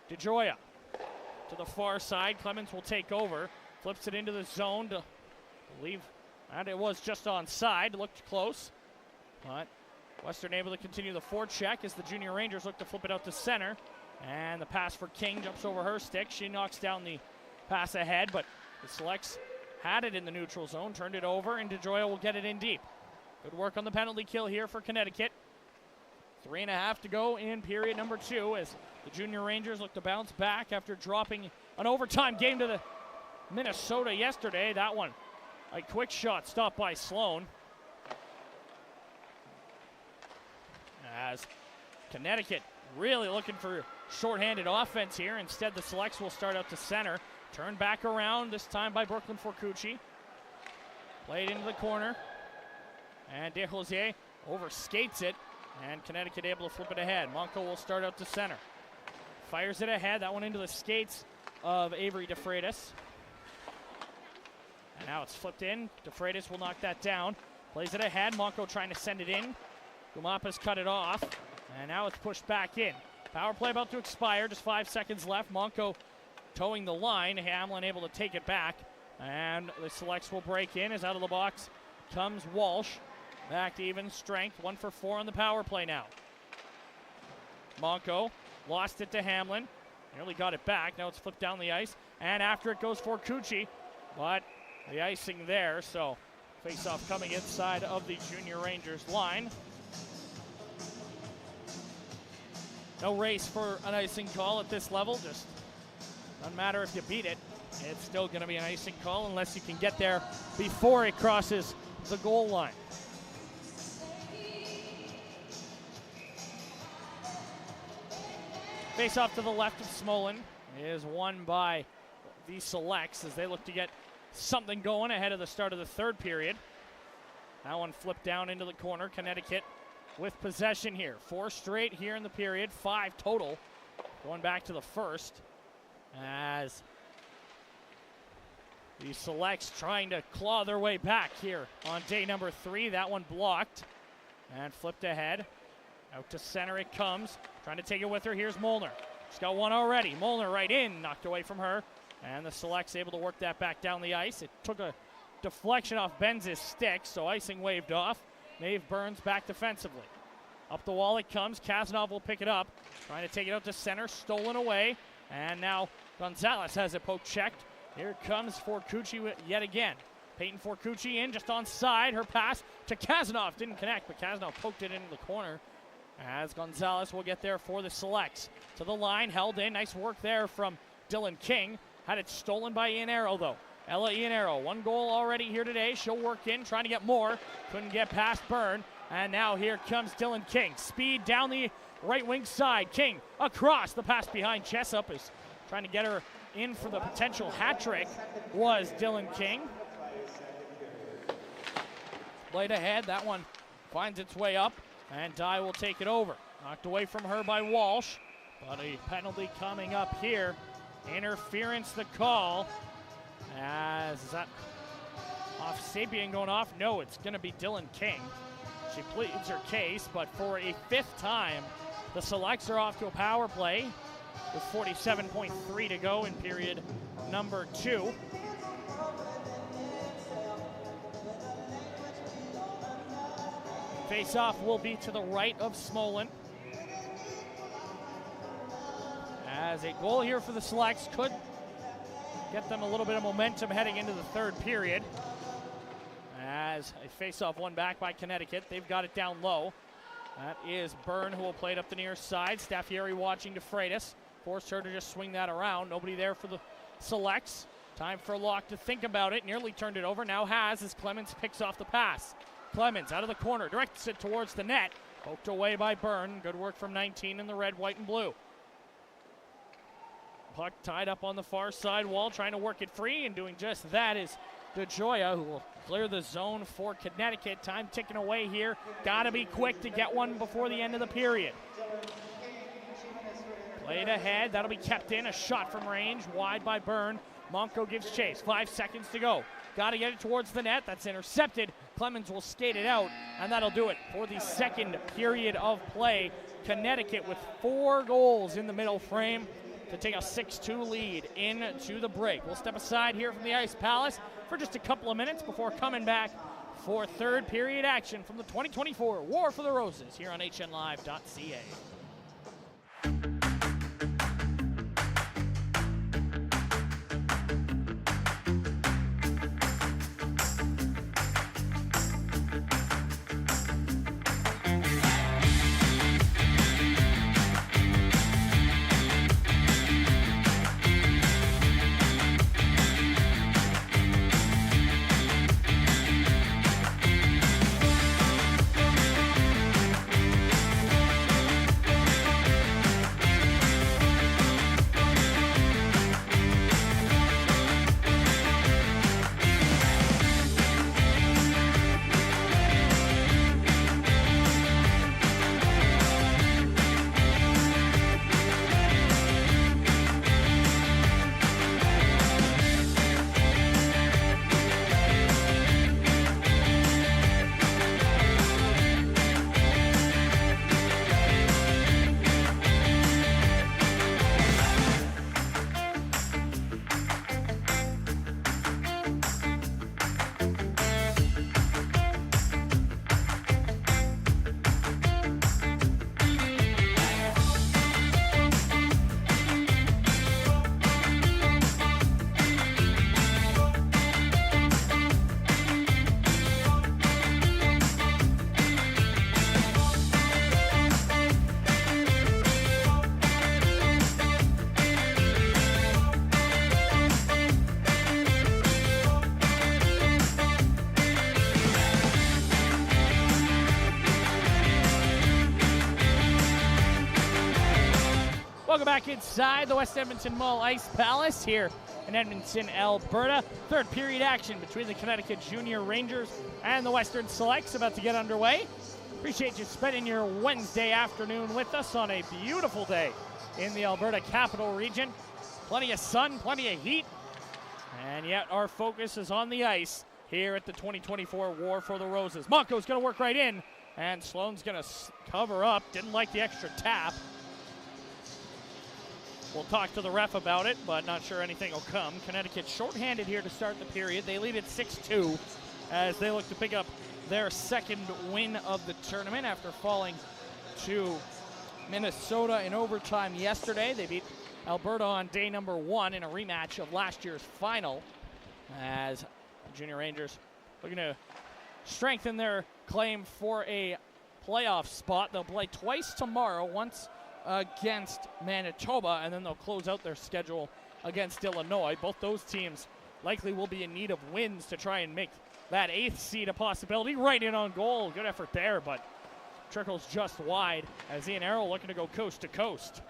DeGioia to the far side. Clemens will take over. Flips it into the zone to believe that it was just onside. Looked close. But Western able to continue the forecheck as the Junior Rangers look to flip it out to center. And the pass for King jumps over her stick. She knocks down the pass ahead, but the Selects had it in the neutral zone, turned it over, and DeGioia will get it in deep. Good work on the penalty kill here for Connecticut. 3.5 to go in period number 2 as the Junior Rangers look to bounce back after dropping an overtime game to the Minnesota yesterday. That one, a quick shot stopped by Sloan. As Connecticut really looking for shorthanded offense here. Instead, the Selects will start out to center. Turned back around, this time by Brooklyn Forcucci. Played into the corner. And DeJose overskates it, and Connecticut able to flip it ahead. Monco will start out to center. Fires it ahead, that one into the skates of Avery DeFreitas. And now it's flipped in. DeFreitas will knock that down. Plays it ahead, Monco trying to send it in. Gumapas cut it off, and now it's pushed back in. Power play about to expire, just 5 seconds left. Monco towing the line, Hamlin able to take it back. And the Selects will break in as out of the box comes Walsh. Back to even strength, 1 for 4 on the power play now. Monco lost it to Hamlin, nearly got it back. Now it's flipped down the ice, and after it goes Forcucci, but the icing there, so face-off coming inside of the Junior Rangers line. No race for an icing call at this level, just doesn't matter if you beat it. It's still going to be an icing call unless you can get there before it crosses the goal line. Face off to the left of Smolin is won by the Selects as they look to get something going ahead of the start of the third period. That one flipped down into the corner. Connecticut with possession here. 4 straight here in the period, 5 total. Going back to the first as the Selects trying to claw their way back here on day number 3. That one blocked and flipped ahead. Out to center it comes. Trying to take it with her. Here's Molnar. She's got one already. Molnar right in. Knocked away from her. And the Selects able to work that back down the ice. It took a deflection off Benz's stick, so icing waved off. Maeve Burns back defensively. Up the wall it comes. Kaznov will pick it up. Trying to take it out to center. Stolen away. And now Gonzalez has it poke checked. Here comes Forcucci yet again. Peyton Forcucci in just on side. Her pass to Kaznov didn't connect, but Kaznov poked it into the corner. As Gonzalez will get there for the Selects. To the line, held in. Nice work there from Dylan King. Had it stolen by Ian Arrow, though. Ella Ian Arrow, 1 goal already here today. She'll work in, trying to get more. Couldn't get past Byrne. And now here comes Dylan King. Speed down the right wing side. King across. The pass behind Jessup is trying to get her in for the potential hat trick. Was Dylan King. Played ahead. That one finds its way up. And Dye will take it over. Knocked away from her by Walsh. But a penalty coming up here. Interference the call. As is that off Sapien going off? No, it's going to be Dylan King. She pleads her case, but for a 5th time, the Selects are off to a power play with 47.3 to go in period number 2. Face-off will be to the right of Smolin. As a goal here for the Selects could get them a little bit of momentum heading into the third period. As a face-off won back by Connecticut. They've got it down low. That is Byrne who will play it up the near side. Staffieri watching DeFreitas. Forced her to just swing that around. Nobody there for the Selects. Time for Locke to think about it. Nearly turned it over. Now has as Clemens picks off the pass. Clemens out of the corner. Directs it towards the net. Poked away by Byrne. Good work from 19 in the red, white, and blue. Puck tied up on the far side wall, trying to work it free, and doing just that is DeGioia, who will clear the zone for Connecticut. Time ticking away here. Gotta be quick to get one before the end of the period. Played ahead. That'll be kept in. A shot from range. Wide by Byrne. Monco gives chase. 5 seconds to go. Got to get it towards the net. That's intercepted. Clemens will skate it out, and that'll do it for the second period of play. Connecticut with 4 goals in the middle frame to take a 6-2 lead into the break. We'll step aside here from the Ice Palace for just a couple of minutes before coming back for third period action from the 2024 War for the Roses here on HNLive.ca. Welcome back inside the West Edmonton Mall Ice Palace here in Edmonton, Alberta. Third period action between the Connecticut Junior Rangers and the Western Selects about to get underway. Appreciate you spending your Wednesday afternoon with us on a beautiful day in the Alberta Capital Region. Plenty of sun, plenty of heat, and yet our focus is on the ice here at the 2024 War for the Roses. Monco's going to work right in, and Sloan's going to cover up. Didn't like the extra tap. We'll talk to the ref about it, but not sure anything will come. Connecticut shorthanded here to start the period. They lead at 6-2 as they look to pick up their second win of the tournament after falling to Minnesota in overtime yesterday. They beat Alberta on day number 1 in a rematch of last year's final, as the Junior Rangers looking to strengthen their claim for a playoff spot. They'll play twice tomorrow, once against Manitoba, and then they'll close out their schedule against Illinois. Both those teams likely will be in need of wins to try and make that 8th seed a possibility. Right in on goal. Good effort there, but trickles just wide as Ian Arrow looking to go coast to coast.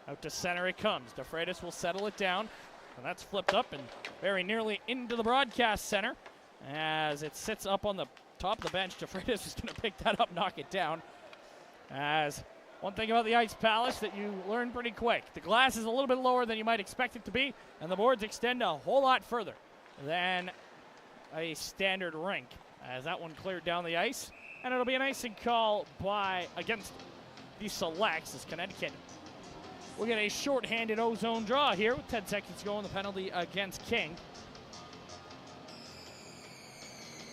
Out to center it comes. DeFreitas will settle it down, and that's flipped up and very nearly into the broadcast center as it sits up on the top of the bench. DeFreitas is going to pick that up, knock it down. As one thing about the Ice Palace that you learn pretty quick, the glass is a little bit lower than you might expect it to be, and the boards extend a whole lot further than a standard rink, as that one cleared down the ice, and it'll be an icing call against the Selects as Connecticut will get a shorthanded ozone draw here with 10 seconds to go on the penalty against King.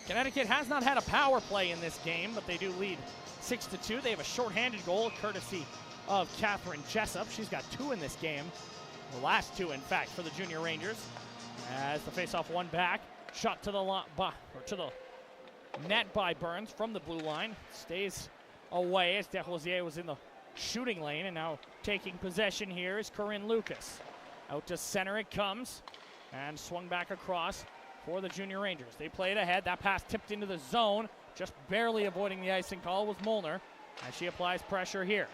Connecticut has not had a power play in this game, but they do lead 6-2. They have a shorthanded goal courtesy of Catherine Jessup. She's got 2 in this game. The last 2, in fact, for the Junior Rangers. As the faceoff one back, shot to the net by Burns from the blue line. Stays away as Desrosiers was in the shooting lane, and now taking possession here is Corinne Lucas. Out to center it comes. and swung back across for the Junior Rangers. They played ahead. That pass tipped into the zone. Just barely avoiding the icing call was Molnar as she applies pressure here.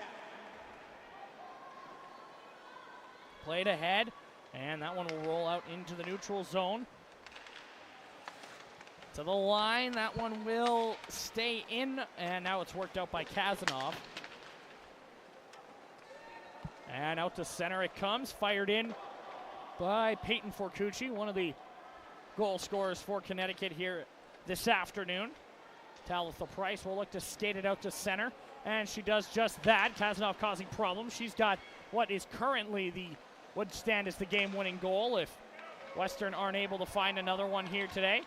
Played ahead, and that one will roll out into the neutral zone. To the line, that one will stay in, and now it's worked out by Kazanov. And out to center it comes, fired in by Peyton Forcucci, one of the goal scorers for Connecticut here this afternoon. Talitha Price will look to skate it out to center, and she does just that. Kazanov causing problems. She's got what is currently would stand as the game-winning goal if Western aren't able to find another one here today.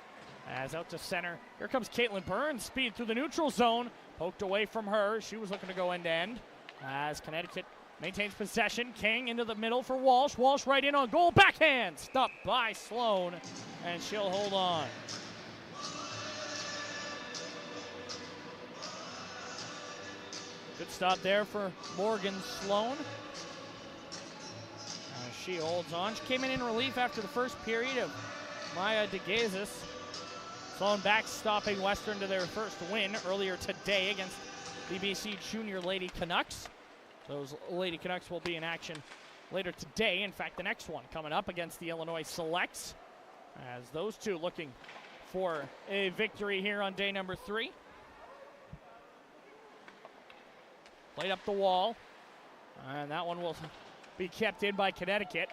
As out to center, here comes Caitlin Burns, speed through the neutral zone, poked away from her. She was looking to go end-to-end. As Connecticut maintains possession, King into the middle for Walsh. Walsh right in on goal, backhand, stopped by Sloan, and she'll hold on. Good stop there for Morgan Sloan. She holds on. She came in relief after the first period of Maya DeGazis. Sloan backstopping Western to their first win earlier today against the BC Junior Lady Canucks. Those Lady Canucks will be in action later today. In fact, the next one coming up against the Illinois Selects, as those two looking for a victory here on day number 3. Played up the wall, and that one will be kept in by Connecticut.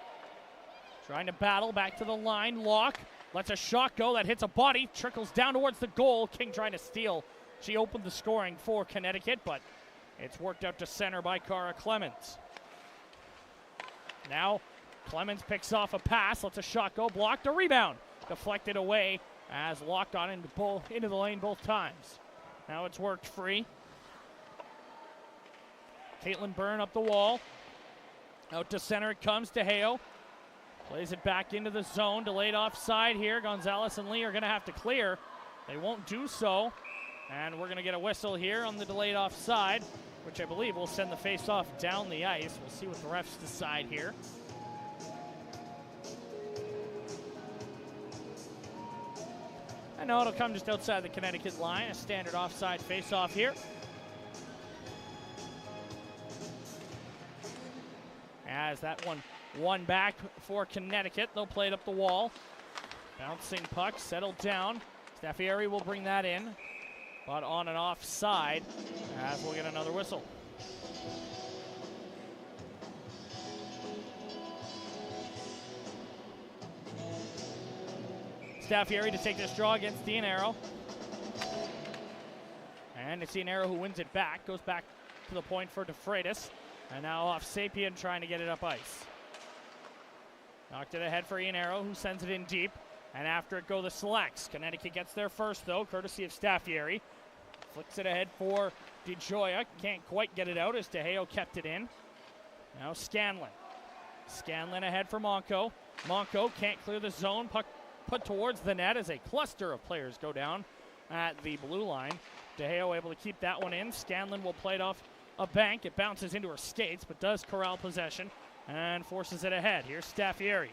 Trying to battle back to the line. Locke lets a shot go that hits a body, trickles down towards the goal. King trying to steal. She opened the scoring for Connecticut, but it's worked out to center by Cara Clemens. Now Clemens picks off a pass, lets a shot go, blocked, a rebound, deflected away as Locke got into the lane both times. Now it's worked free. Caitlin Byrne up the wall. Out to center it comes to Heo. Plays it back into the zone. Delayed offside here. Gonzalez and Lee are going to have to clear. They won't do so. And we're going to get a whistle here on the delayed offside, which I believe will send the face-off down the ice. We'll see what the refs decide here. I know it'll come just outside the Connecticut line. A standard offside face-off here. As that one back for Connecticut. They'll play it up the wall. Bouncing puck, settled down. Staffieri will bring that in, but on and offside as we'll get another whistle. Staffieri to take this draw against Dianero. And it's Dianero who wins it back. Goes back to the point for DeFreitas. And now off Sapien trying to get it up ice. Knocked it ahead for Ianero, who sends it in deep. And after it go the Selects. Connecticut gets there first, though, courtesy of Staffieri. Flicks it ahead for DeGioia. Can't quite get it out as DeGeo kept it in. Now Scanlon. Scanlon ahead for Monco. Monco can't clear the zone. Puck put towards the net as a cluster of players go down at the blue line. DeGeo able to keep that one in. Scanlon will play it off a bank. It bounces into her skates, but does corral possession and forces it ahead. Here's Staffieri.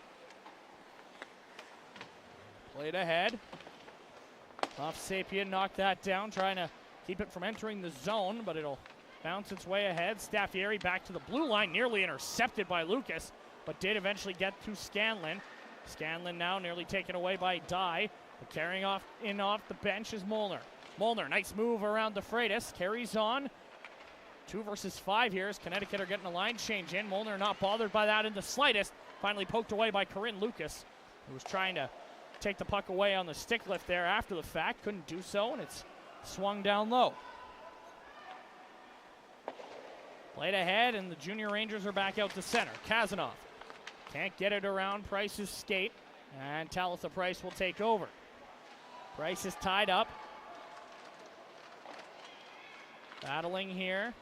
Played ahead. Off Sapien, knocked that down, trying to keep it from entering the zone, but it'll bounce its way ahead. Staffieri back to the blue line, nearly intercepted by Lucas, but did eventually get to Scanlon. Scanlon now nearly taken away by Dye, but carrying off the bench is Molnar. Molnar, nice move around DeFreitas, carries on. 2 versus 5 here as Connecticut are getting a line change in. Molnar not bothered by that in the slightest. Finally poked away by Corinne Lucas, who was trying to take the puck away on the stick lift there after the fact. Couldn't do so, and it's swung down low. Played ahead, and the Junior Rangers are back out to center. Kazanov can't get it around Price's skate, and Talitha Price will take over. Price is tied up. Battling here.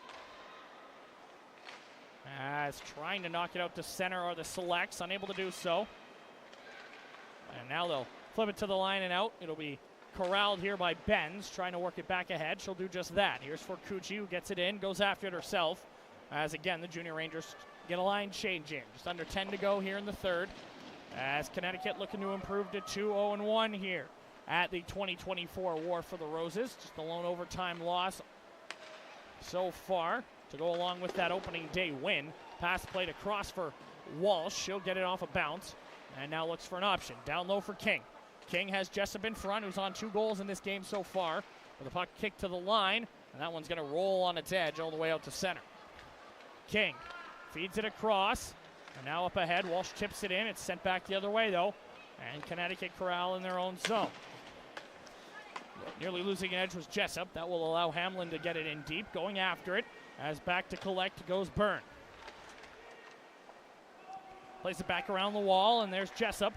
As trying to knock it out to center are the Selects, unable to do so. And now they'll flip it to the line and out. It'll be corralled here by Benz, trying to work it back ahead. She'll do just that. Here's Forcucci, who gets it in, goes after it herself. As again, the Junior Rangers get a line change in. Just under 10 to go here in the third. as Connecticut looking to improve to 2-0-1 here at the 2024 War for the Roses. Just a lone overtime loss so far to go along with that opening day win. Pass played across for Walsh. She'll get it off a bounce and now looks for an option. Down low for King. King has Jessup in front, who's on 2 goals in this game so far. With a puck kicked to the line, and that one's going to roll on its edge all the way out to center. King feeds it across, and now up ahead. Walsh chips it in. It's sent back the other way, though, and Connecticut corral in their own zone. Nearly losing edge was Jessup. That will allow Hamlin to get it in deep. Going after it, as back to collect goes Byrne. Plays it back around the wall, and there's Jessup.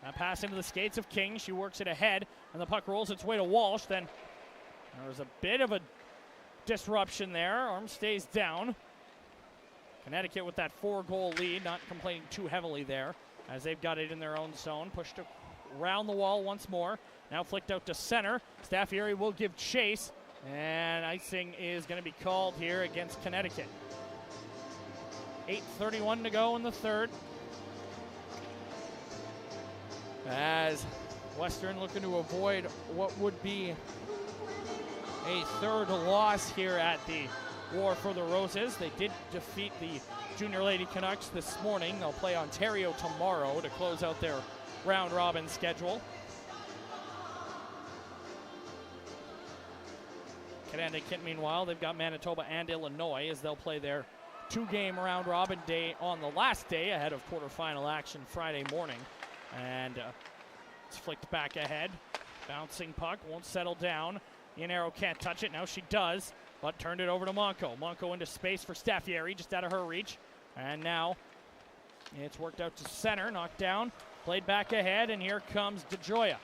That pass into the skates of King. She works it ahead, and the puck rolls its way to Walsh. Then there was a bit of a disruption there. Arm stays down. Connecticut with that 4-goal lead, not complaining too heavily there, as they've got it in their own zone. Pushed around the wall once more. Now flicked out to center. Staffieri will give chase, and icing is going to be called here against Connecticut. 8:31 to go in the third, as Western looking to avoid what would be a third loss here at the War for the Roses. They did defeat the Junior Lady Canucks this morning. They'll play Ontario tomorrow to close out their round-robin schedule. Connecticut, meanwhile, they've got Manitoba and Illinois as they'll play their 2-game round-robin day on the last day ahead of quarterfinal action Friday morning. And it's flicked back ahead. Bouncing puck, won't settle down. Iannaro can't touch it. Now she does, but turned it over to Monco. Monco into space for Staffieri, just out of her reach. And now it's worked out to center, knocked down, played back ahead, and here comes DeGioia.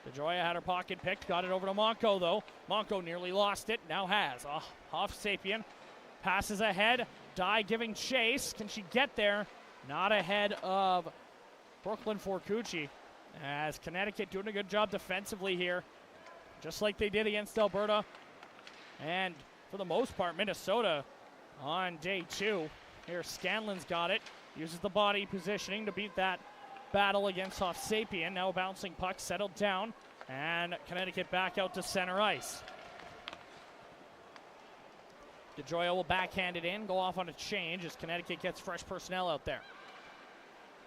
DeGioia had her pocket picked, got it over to Monco, though. Monco nearly lost it, now has. Off Sapien, passes ahead, Dye giving chase. Can she get there? Not ahead of Brooklyn Forcucci, as Connecticut doing a good job defensively here, just like they did against Alberta and for the most part Minnesota on day 2. Here Scanlon's got it, uses the body positioning to beat that battle against Sapien. Now a bouncing puck settled down, and Connecticut back out to center ice. DeGioia will backhand it in, go off on a change as Connecticut gets fresh personnel out there.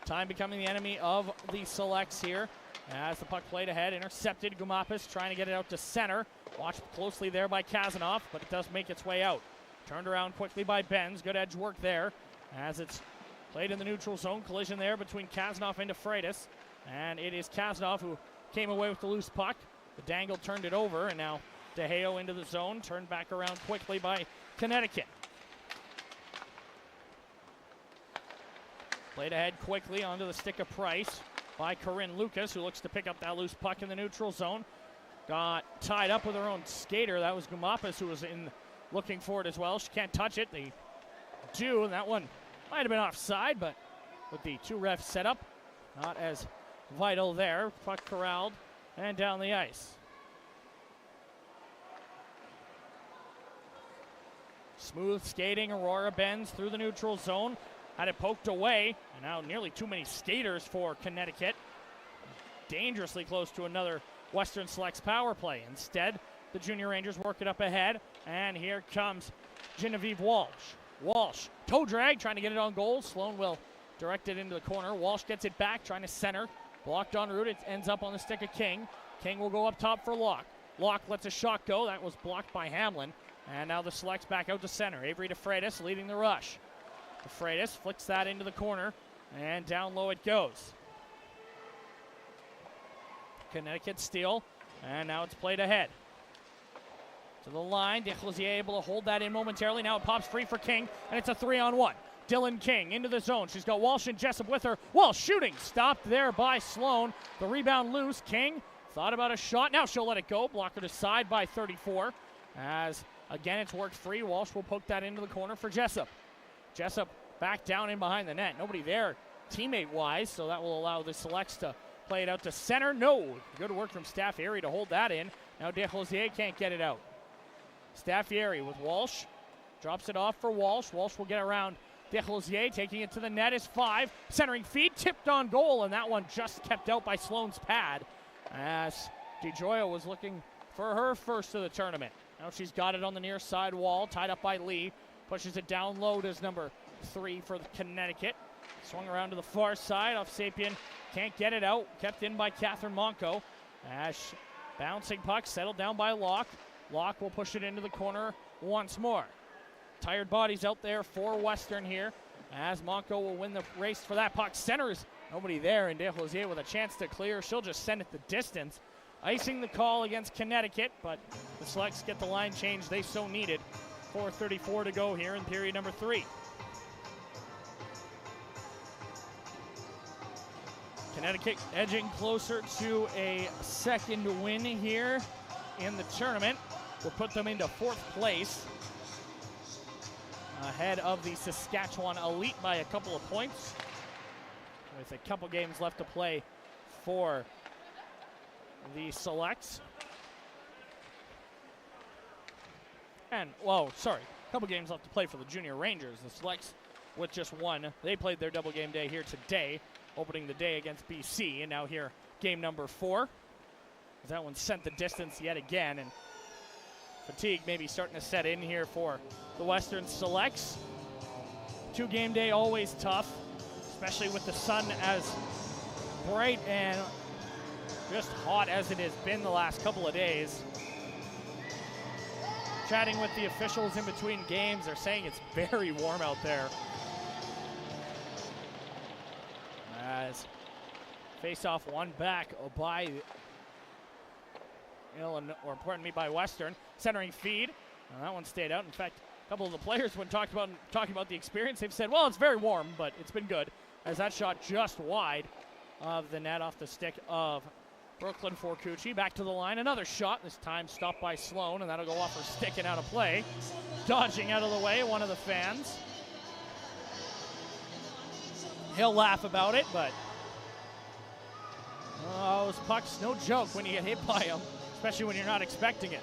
Time becoming the enemy of the selects here. As the puck played ahead, intercepted. Gumapis trying to get it out to center. Watched closely there by Kazanov, but it does make its way out. Turned around quickly by Benz. Good edge work there as it's played in the neutral zone. Collision there between Kazanov and DeFreitas. And it is Kazanov who came away with the loose puck. The dangle turned it over, and now De Geo into the zone. Turned back around quickly by Connecticut. Played ahead quickly onto the stick of Price by Corinne Lucas, who looks to pick up that loose puck in the neutral zone. Got tied up with her own skater. That was Gumapis who was in looking for it as well. She can't touch it. They do, and that one might have been offside, but with the 2 refs set up, not as vital there. Puck corralled and down the ice. Smooth skating, Aurora Benz through the neutral zone. Had it poked away, and now nearly too many skaters for Connecticut. Dangerously close to another Western Selects power play. Instead, the Junior Rangers work it up ahead, and here comes Genevieve Walsh. Walsh, toe drag, trying to get it on goal. Sloan will direct it into the corner. Walsh gets it back, trying to center. Blocked en route, it ends up on the stick of King. King will go up top for Locke. Locke lets a shot go, that was blocked by Hamlin. And now the Selects back out to center. Avery DeFreitas leading the rush. DeFreitas flicks that into the corner, and down low it goes. Connecticut steal, and now it's played ahead. To the line, Desclosier able to hold that in momentarily. Now it pops free for King, and it's a 3-on-1. Dylan King into the zone. She's got Walsh and Jessup with her. Walsh shooting, stopped there by Sloan. The rebound loose. King thought about a shot. Now she'll let it go. Blocker to side by 34. As, again, it's worked free. Walsh will poke that into the corner for Jessup. Jessup back down in behind the net. Nobody there teammate-wise, so that will allow the Selects to play it out to center. No, good work from Staffieri to hold that in. Now Desclosier can't get it out. Staffieri with Walsh. Drops it off for Walsh. Walsh will get around Desrosiers taking it to the net is 5. Centering feed, tipped on goal, and that one just kept out by Sloan's pad as DeGioia was looking for her first of the tournament. Now she's got it on the near side wall, tied up by Lee. Pushes it down low as number 3 for Connecticut. Swung around to the far side off Sapien. Can't get it out. Kept in by Catherine Monco. As bouncing puck settled down by Locke. Locke will push it into the corner once more. Tired bodies out there for Western here as Monco will win the race for that puck. Centers, nobody there, and Desrosiers with a chance to clear. She'll just send it the distance. Icing the call against Connecticut, but the Selects get the line change they so needed. 4:34 to go here in period number 3. Connecticut edging closer to a second win here in the tournament will put them into 4th place, ahead of the Saskatchewan Elite by a couple of points, with a couple games left to play for the Selects. And, a couple games left to play for the Junior Rangers. The Selects with just one. They played their double game day here today, opening the day against BC, and now here game number 4. That one sent the distance yet again, and fatigue maybe starting to set in here for the Western Selects. 2-game day always tough, especially with the sun as bright and just hot as it has been the last couple of days. Chatting with the officials in between games, they're saying it's very warm out there. As face-off one back by by Western. Centering feed. Well, that one stayed out. In fact, a couple of the players, when talking about the experience, they've said, well, it's very warm, but it's been good. As that shot just wide of the net off the stick of Brooklyn Forcucci. Back to the line. Another shot, this time stopped by Sloan, and that'll go off her stick and out of play. Dodging out of the way, one of the fans. He'll laugh about it, but those pucks, no joke when you get hit by them, especially when you're not expecting it.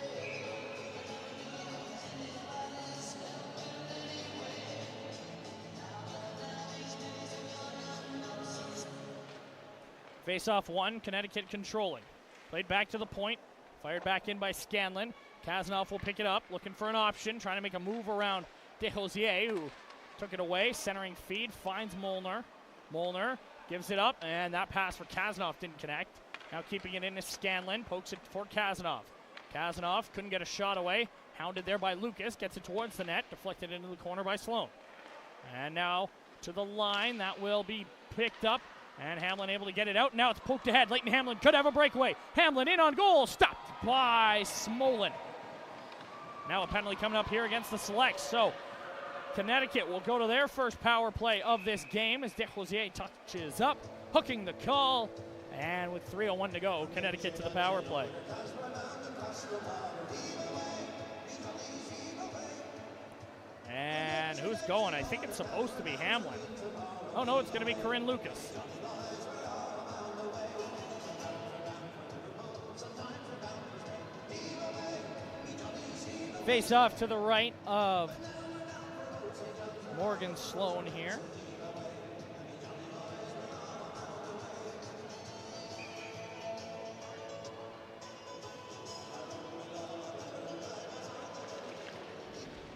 Face-off one, Connecticut controlling. Played back to the point, fired back in by Scanlon. Kazanoff will pick it up, looking for an option, trying to make a move around Desrosiers, who took it away. Centering feed, finds Molnar. Molnar gives it up, and that pass for Kazanoff didn't connect. Now keeping it in is Scanlon, pokes it for Kazanoff. Kazanoff couldn't get a shot away. Hounded there by Lucas, gets it towards the net, deflected into the corner by Sloan. And now to the line, that will be picked up, and Hamlin able to get it out. Now it's poked ahead. Leighton Hamlin could have a breakaway. Hamlin in on goal, stopped by Smolin. Now a penalty coming up here against the Selects. So Connecticut will go to their first power play of this game as Desrosiers touches up, hooking the call, and with 3:01 to go, Connecticut to the power play. And who's going? I think it's supposed to be Hamlin. Oh no, it's going to be Corinne Lucas. Face off to the right of Morgan Sloan here.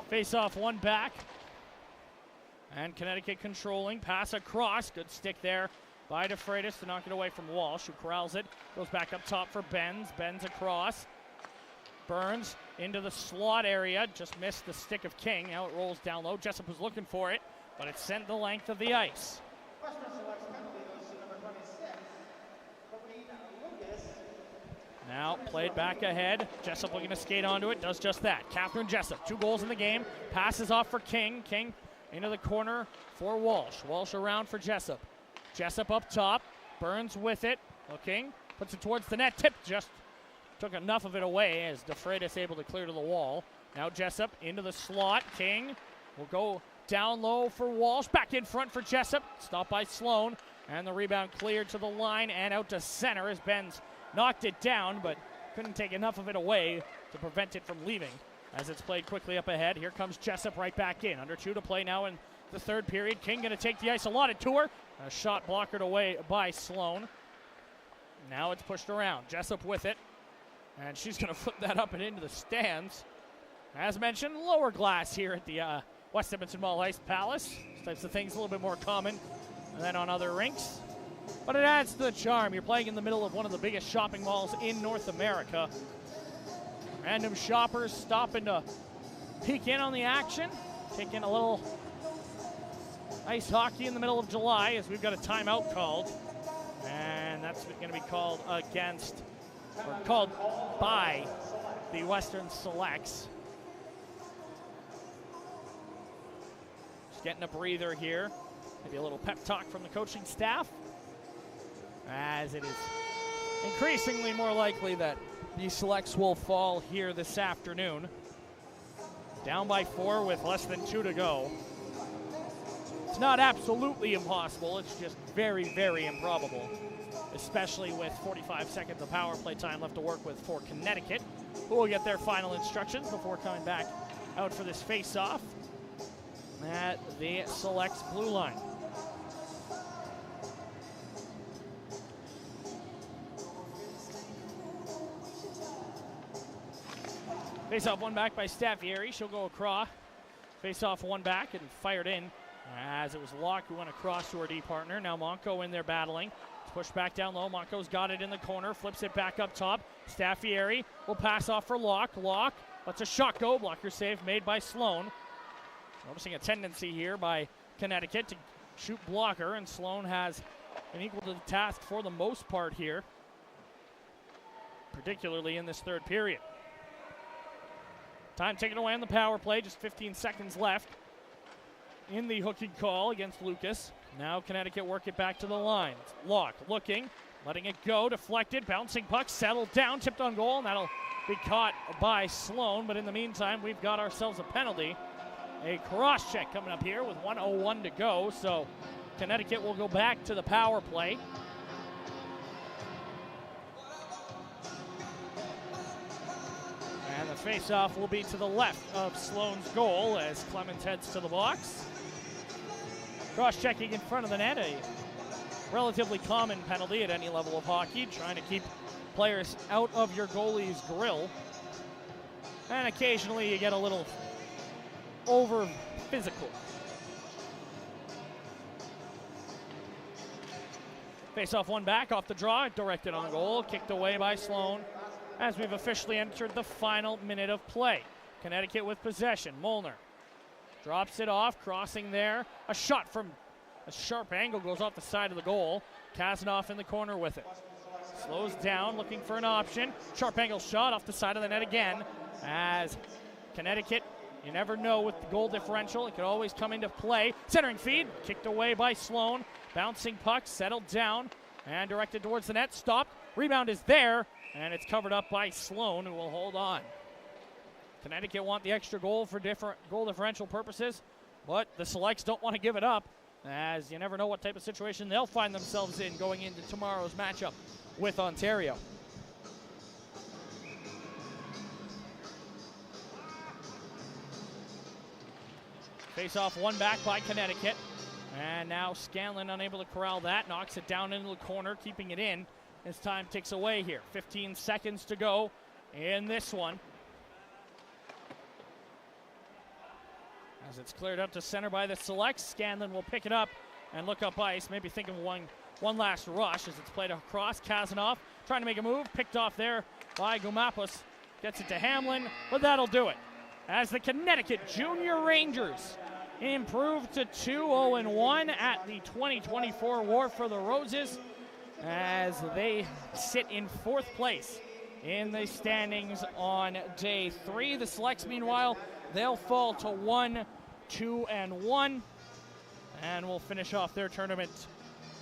Face off one back. And Connecticut controlling. Pass across. Good stick there by DeFreitas to knock it away from Walsh, who corrals it. Goes back up top for Benz. Benz across. Burns into the slot area. Just missed the stick of King. Now it rolls down low. Jessup was looking for it, but it sent the length of the ice. Now played back ahead. Jessup looking to skate onto it. Does just that. Catherine Jessup, 2 goals in the game. Passes off for King. King into the corner for Walsh. Walsh around for Jessup. Jessup up top. Burns with it. Looking. Puts it towards the net. Tip just took enough of it away as DeFreitas able to clear to the wall. Now Jessup into the slot. King will go down low for Walsh. Back in front for Jessup. Stopped by Sloan. And the rebound cleared to the line and out to center as Benz knocked it down, but couldn't take enough of it away to prevent it from leaving. As it's played quickly up ahead, here comes Jessup right back in. Under 2 to play now in the third period. King going to take the ice allotted to her. A shot blockered away by Sloan. Now it's pushed around. Jessup with it. And she's going to flip that up and into the stands. As mentioned, lower glass here at the West Edmonton Mall Ice Palace. These types of things a little bit more common than on other rinks. But it adds to the charm. You're playing in the middle of one of the biggest shopping malls in North America. Random shoppers stopping to peek in on the action. Taking a little ice hockey in the middle of July as we've got a timeout called. And that's going to be called against, or called by, the Western Selects. Just getting a breather here. Maybe a little pep talk from the coaching staff, as it is increasingly more likely that the Selects will fall here this afternoon. Down by 4 with less than 2 to go. It's not absolutely impossible, it's just very, very improbable, especially with 45 seconds of power play time left to work with for Connecticut, who will get their final instructions before coming back out for this face-off at the Selects blue line. Face-off one back by Staffieri. She'll go across. Face-off one back and fired in as it was Locke who went across to her D partner. Now Monco in there battling. It's pushed back down low. Monco's got it in the corner. Flips it back up top. Staffieri will pass off for Locke. Locke lets a shot go. Blocker save made by Sloan. Noticing a tendency here by Connecticut to shoot blocker, and Sloan has been equal to the task for the most part here, particularly in this third period. Time taken away on the power play, just 15 seconds left in the hooking call against Lucas. Now Connecticut work it back to the line. Locke looking, letting it go, deflected, bouncing puck, settled down, tipped on goal, and that'll be caught by Sloan. But in the meantime, we've got ourselves a penalty. A cross check coming up here with 1:01 to go, so Connecticut will go back to the power play. And the face-off will be to the left of Sloan's goal as Clemens heads to the box. Cross-checking in front of the net, a relatively common penalty at any level of hockey, trying to keep players out of your goalie's grill. And occasionally you get a little over physical. Face-off one back off the draw, directed on goal, kicked away by Sloan as we've officially entered the final minute of play. Connecticut with possession. Molnar drops it off, crossing there. A shot from a sharp angle goes off the side of the goal. Kazanoff in the corner with it. Slows down, looking for an option. Sharp angle shot off the side of the net again as Connecticut, you never know with the goal differential. It could always come into play. Centering feed, kicked away by Sloan. Bouncing puck, settled down and directed towards the net. Stopped. Rebound is there, and it's covered up by Sloan, who will hold on. Connecticut want the extra goal for different goal differential purposes, but the Selects don't want to give it up, as you never know what type of situation they'll find themselves in going into tomorrow's matchup with Ontario. Face-off one back by Connecticut. And now Scanlon unable to corral that, knocks it down into the corner, keeping it in as time ticks away here. 15 seconds to go in this one. As it's cleared up to center by the Selects, Scanlon will pick it up and look up ice, maybe thinking one last rush as it's played across. Kazanoff trying to make a move, picked off there by Gumapos. Gets it to Hamlin, but that'll do it. As the Connecticut Junior Rangers improved to 2-0-1 at the 2024 War for the Roses, as they sit in 4th place in the standings on day 3. The Selects, meanwhile, they'll fall to 1-2-1 and will finish off their tournament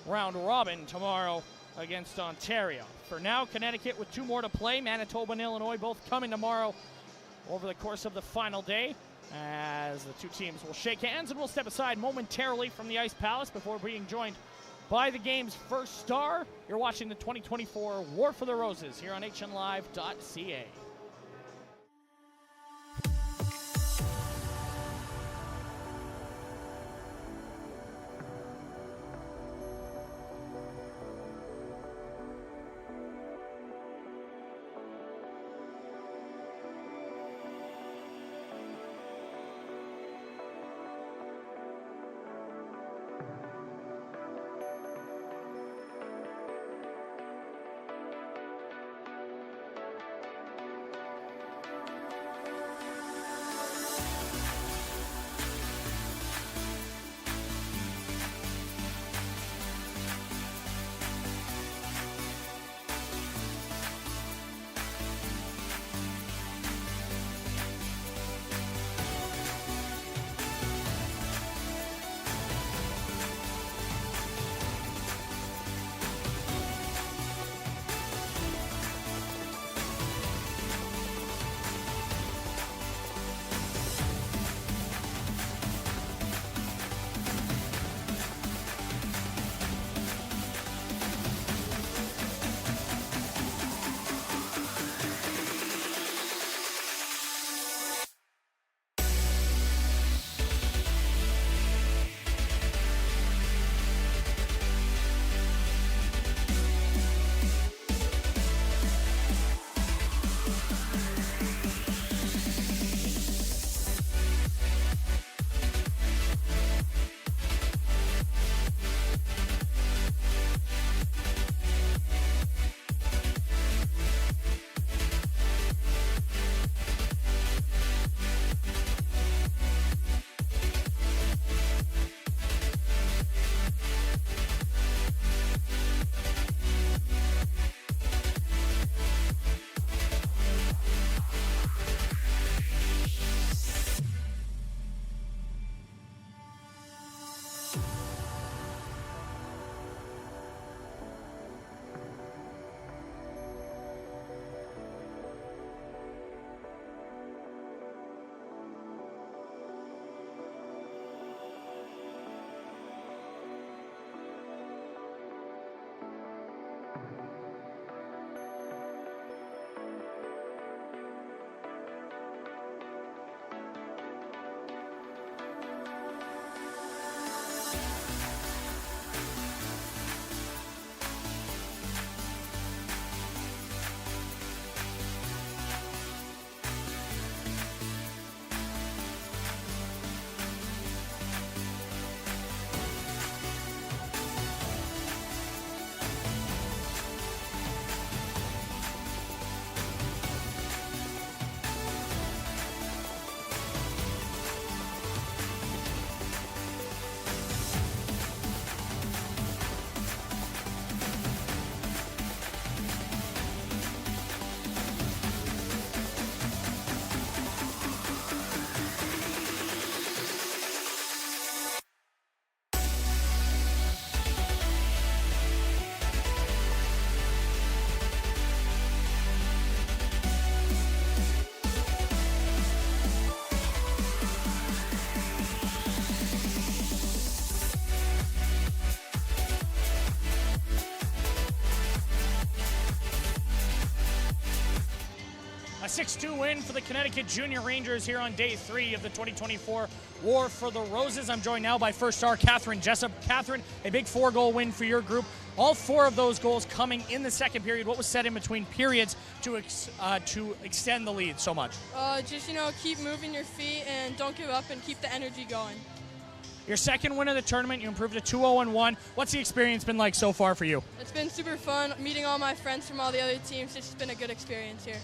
round robin tomorrow against Ontario. For now, Connecticut with 2 more to play. Manitoba and Illinois both coming tomorrow over the course of the final day, as the two teams will shake hands, and we'll step aside momentarily from the Ice Palace before being joined by the game's first star. You're watching the 2024 War for the Roses here on hnlive.ca. 6-2 win for the Connecticut Junior Rangers here on day 3 of the 2024 War for the Roses. I'm joined now by first star Catherine Jessup. Catherine, a big 4-goal win for your group. All 4 of those goals coming in the second period. What was said in between periods to extend the lead so much? Just, keep moving your feet and don't give up and keep the energy going. Your second win of the tournament, you improved to 2-0-1. What's the experience been like so far for you? It's been super fun meeting all my friends from all the other teams. It's just been a good experience here.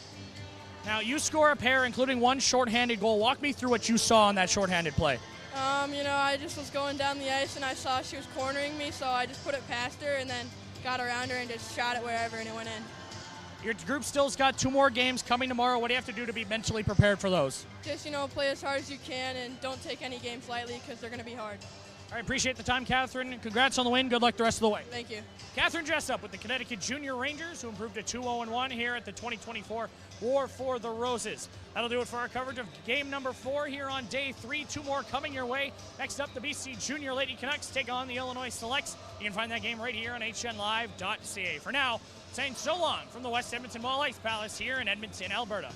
Now, you score a pair, including one shorthanded goal. Walk me through what you saw on that shorthanded play. I just was going down the ice and I saw she was cornering me, so I just put it past her and then got around her and just shot it wherever and it went in. Your group still's got 2 more games coming tomorrow. What do you have to do to be mentally prepared for those? Just, play as hard as you can and don't take any games lightly because they're going to be hard. All right, appreciate the time, Catherine. Congrats on the win. Good luck the rest of the way. Thank you. Catherine Jessup with the Connecticut Junior Rangers, who improved to 2-0-1 here at the 2024 War for the Roses. That'll do it for our coverage of game number 4 here on day 3. 2 more coming your way. Next up, the BC Junior Lady Canucks take on the Illinois Selects. You can find that game right here on HNLive.ca. For now, saying so long from the West Edmonton Mall Ice Palace here in Edmonton, Alberta.